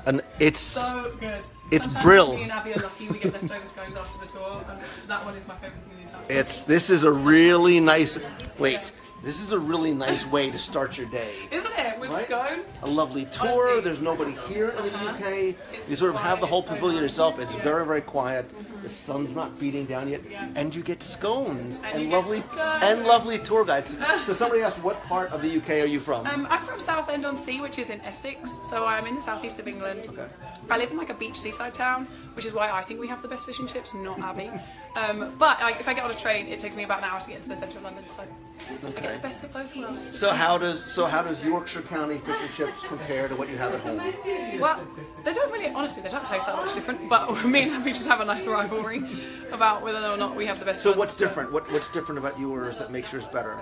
and it's So good. It's Sometimes brill. Me and Abby are lucky we get leftover scones after the tour. And that one is my favourite thing in the entire world. this is a really nice. Wait, this is a really nice way to start your day. Isn't it? With Right? scones? A lovely tour. Honestly. There's nobody here in the UK. It's You sort of have the whole quiet, pavilion it's yourself. It's yeah. very, very quiet. The sun's not beating down yet, Yeah. and you get scones And you get lovely scones. lovely tour guides. So somebody asked, what part of the UK are you from? I'm from Southend-on-Sea, which is in Essex, so I'm in the southeast of England. Okay. I live in like a beach seaside town, which is why I think we have the best fish and chips, not Abbey. But if I get on a train, it takes me about an hour to get to the centre of London, so I get the best of both worlds. So how does Yorkshire County fish and chips compare to what you have at home? Well, they don't really, honestly, they don't taste that much different, but me and Abby just have a nice rivalry about whether or not we have the best So ones. what's different? What's different about yours that makes yours better?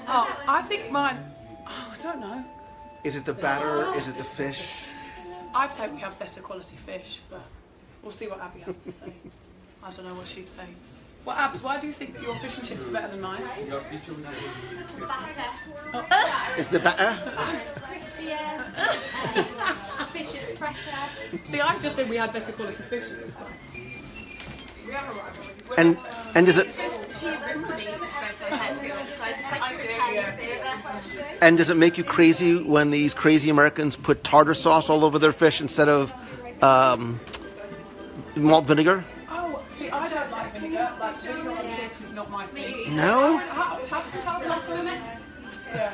Oh, I think mine, I don't know. Is it the batter? Is it the fish? I'd say we have better quality fish, but we'll see what Abby has to say. I don't know what she'd say. Well, Abs, why do you think that your fish and chips are better than mine? Is the batter? Crispier. Fish is fresher. See, I just said we had better quality fish. We have a rivalry. And does it She rims me to try to head to it, so I just like to return the favour. and does it make you crazy when these crazy Americans put tartar sauce all over their fish instead of malt vinegar? Oh, see, I don't like vinegar. Like, vinegar on chips is not my thing. No? Tartar sauce? Yeah.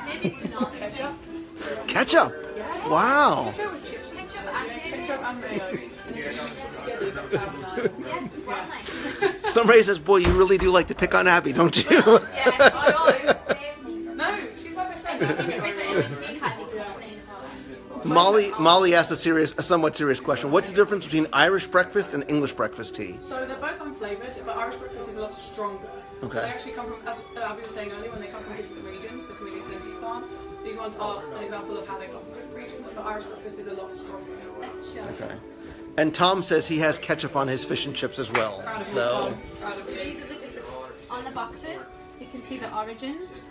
Maybe it's not. Ketchup? Ketchup? Yeah. Wow. Ketchup with chips. Ketchup and mayo. And mix it together, you get a thousand. Yeah, it's well nice. Somebody says, boy, you really do like to pick on Abby, don't you? Yeah, I always save me. No, she's my best friend. Molly asked a somewhat serious question. What's the difference between Irish breakfast and English breakfast tea? So they're both unflavoured, but Irish breakfast is a lot stronger. Okay. So they actually come from, as Abby was saying earlier, when they come from different regions, the Camellia sinensis plant. These ones are an example of how they come from different regions, but Irish breakfast is a lot stronger. Let's show Okay. And Tom says he has ketchup on his fish and chips as well. Proud of So. you, Tom. Proud of you. These are the different, on the boxes, you can see the origins.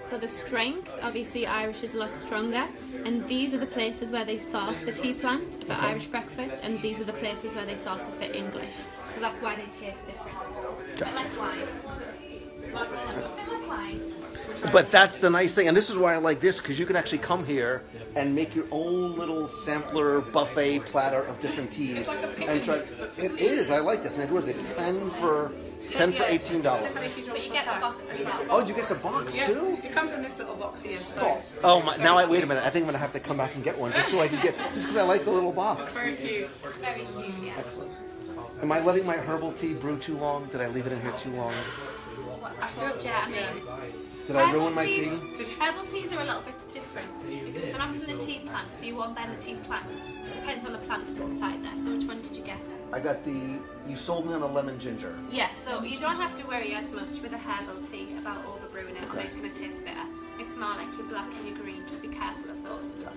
So the strength, obviously Irish is a lot stronger, and these are the places where they source the tea plant for Irish breakfast, and these are the places where they source it for English. So that's why they taste different. A bit like wine. A bit like wine. But that's the nice thing, and this is why I like this, because you can actually come here and make your own little sampler buffet platter of different teas. It's like a pick and and try. mix, but for It tea. is. I like this. And what is it? It's $10 for $18. But you get the box as well. Oh, you get the box Yeah, too? it comes in this little box here. So Stop. Oh my! Now wait a minute. I think I'm gonna have to come back and get one just so I can get just because I like the little box. very cute. It's very cute, yeah. Excellent. Am I letting my herbal tea brew too long? Did I leave it in here too long? I feel, yeah, I mean, Did I ruin my tea? herbal teas are a little bit different because they're not from the tea plant, so you won't buy the tea plant. So it depends on the plant that's inside there. So which one did you get? I got the. You sold me on the lemon ginger. Yeah, so you don't have to worry as much with a herbal tea about overbrewing it or making it taste bitter. It's more like your black and your green. Just be careful of those. But,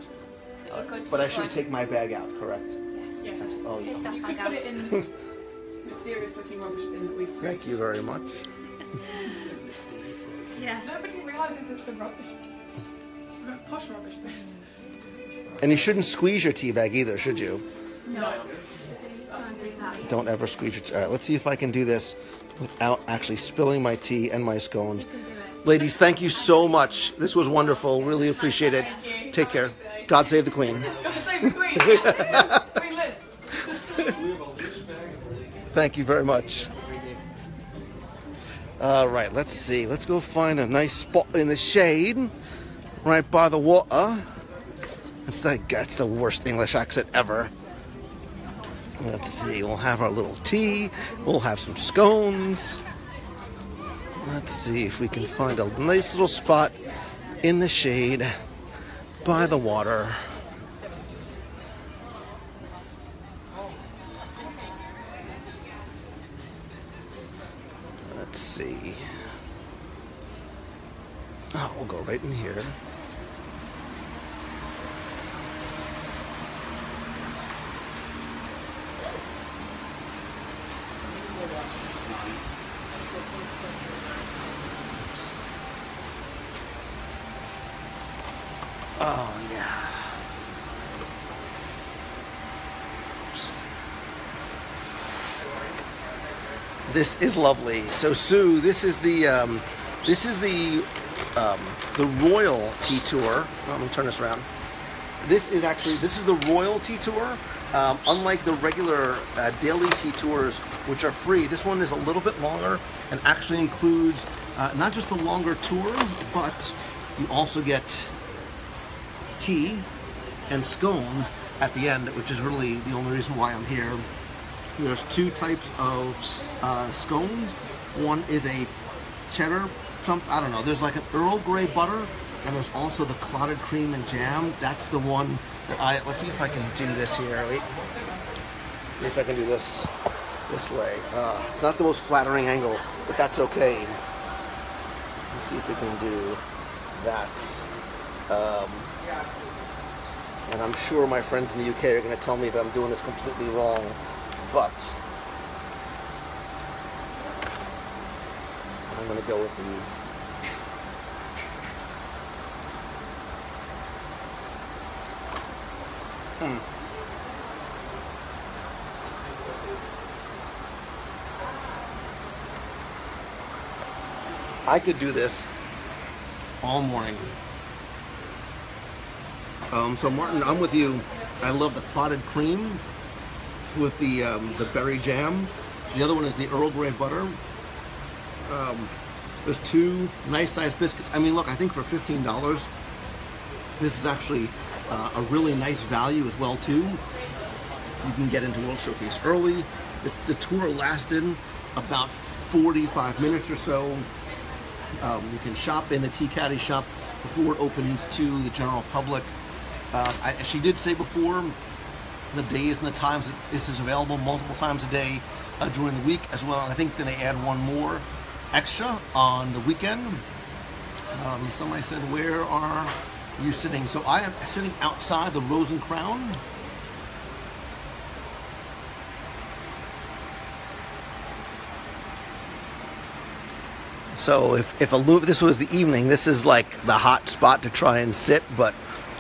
you're good But I to should avoid- take my bag out, correct? Yes. Yes. Oh Take yeah. that You bag could put out. it in this mysterious looking rubbish bin that we've Thank you very much. Yeah. Nobody realises it's a rubbish. It's a posh rubbish bin. And you shouldn't squeeze your tea bag either, should you? No. Don't do that. Don't ever squeeze your tea. All right, let's see if I can do this without actually spilling my tea and my scones. You can do it. Ladies, thank you so much. This was wonderful. Really appreciate it. Thank you. Take Have a care. good day. God save the Queen. God save the Queen. Yes. Queen Liz. Thank you very much. All right, let's see. Let's go find a nice spot in the shade right by the water. That's the worst English accent ever. Let's see. We'll have our little tea. We'll have some scones. Let's see if we can find a nice little spot in the shade by the water. Let's see. Oh, we'll go right in here. Oh, yeah. This is lovely. So Sue, this is the Royal Tea Tour. Let me turn this around. This is the Royal Tea Tour. Unlike the regular daily tea tours, which are free, this one is a little bit longer and actually includes not just the longer tour, but you also get tea and scones at the end, which is really the only reason why I'm here. There's two types of scones. One is a cheddar, I don't know. There's like an Earl Grey butter, and there's also the clotted cream and jam. That's the one that let's see if I can do this here. Wait. See if I can do this way. It's not the most flattering angle, but that's okay. Let's see if we can do that. And I'm sure my friends in the UK are going to tell me that I'm doing this completely wrong, but I'm going to go with the I could do this all morning. So Martin, I'm with you. I love the clotted cream with the berry jam. The other one is the Earl Grey butter. There's two nice sized biscuits. I mean, look, I think for $15, this is actually a really nice value as well too. you can get into World Showcase early. The tour lasted about 45 minutes or so. You can shop in the Tea Caddy shop before it opens to the general public. She did say before the days and the times that this is available multiple times a day during the week as well. And I think then they add one more extra on the weekend. Somebody said, where are you sitting? So I am sitting outside the Rose and Crown. So if this was the evening, this is like the hot spot to try and sit. But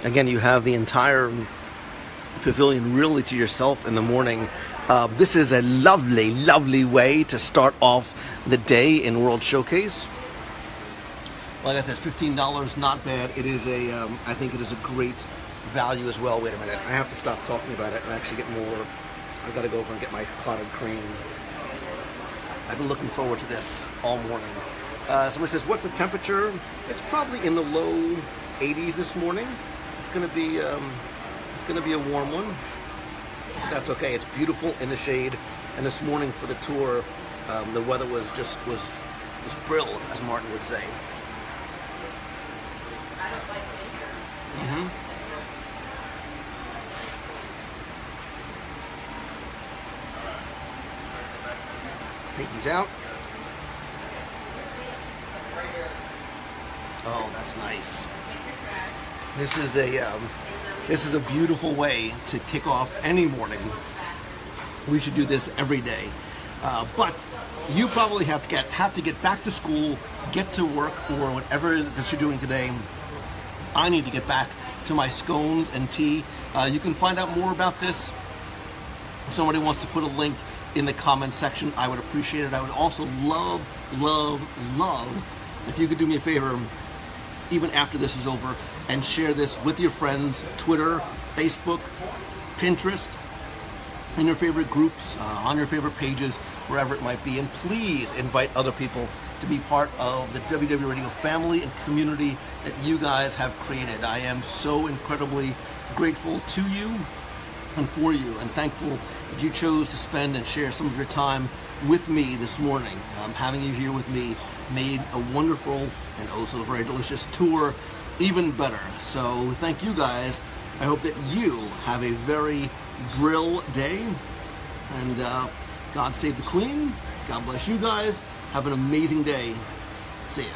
again, you have the entire pavilion really to yourself in the morning. This is a lovely, lovely way to start off the day in World Showcase. Like I said, $15, not bad. It is I think it is a great value as well. Wait a minute, I have to stop talking about it and actually get more. I've got to go over and get my clotted cream. I've been looking forward to this all morning. Somebody says, what's the temperature? It's probably in the low 80s this morning. It's gonna be a warm one. That's okay. It's beautiful in the shade. And this morning for the tour, the weather was brill, as Martin would say. Take these out. Oh, that's nice. This is a beautiful way to kick off any morning. We should do this every day. But you probably have to get back to school, get to work, or whatever that you're doing today. I need to get back to my scones and tea. You can find out more about this. If somebody wants to put a link in the comment section, I would appreciate it. I would also love if you could do me a favor, even after this is over, and share this with your friends, Twitter, Facebook, Pinterest, in your favorite groups, on your favorite pages, wherever it might be. And please invite other people to be part of the WW Radio family and community that you guys have created. I am so incredibly grateful to you and for you, and thankful that you chose to spend and share some of your time with me this morning. Having you here with me made a wonderful and also very delicious tour even better. So thank you guys. I hope that you have a very brill day, and God save the Queen. God bless you guys. Have an amazing day. See ya.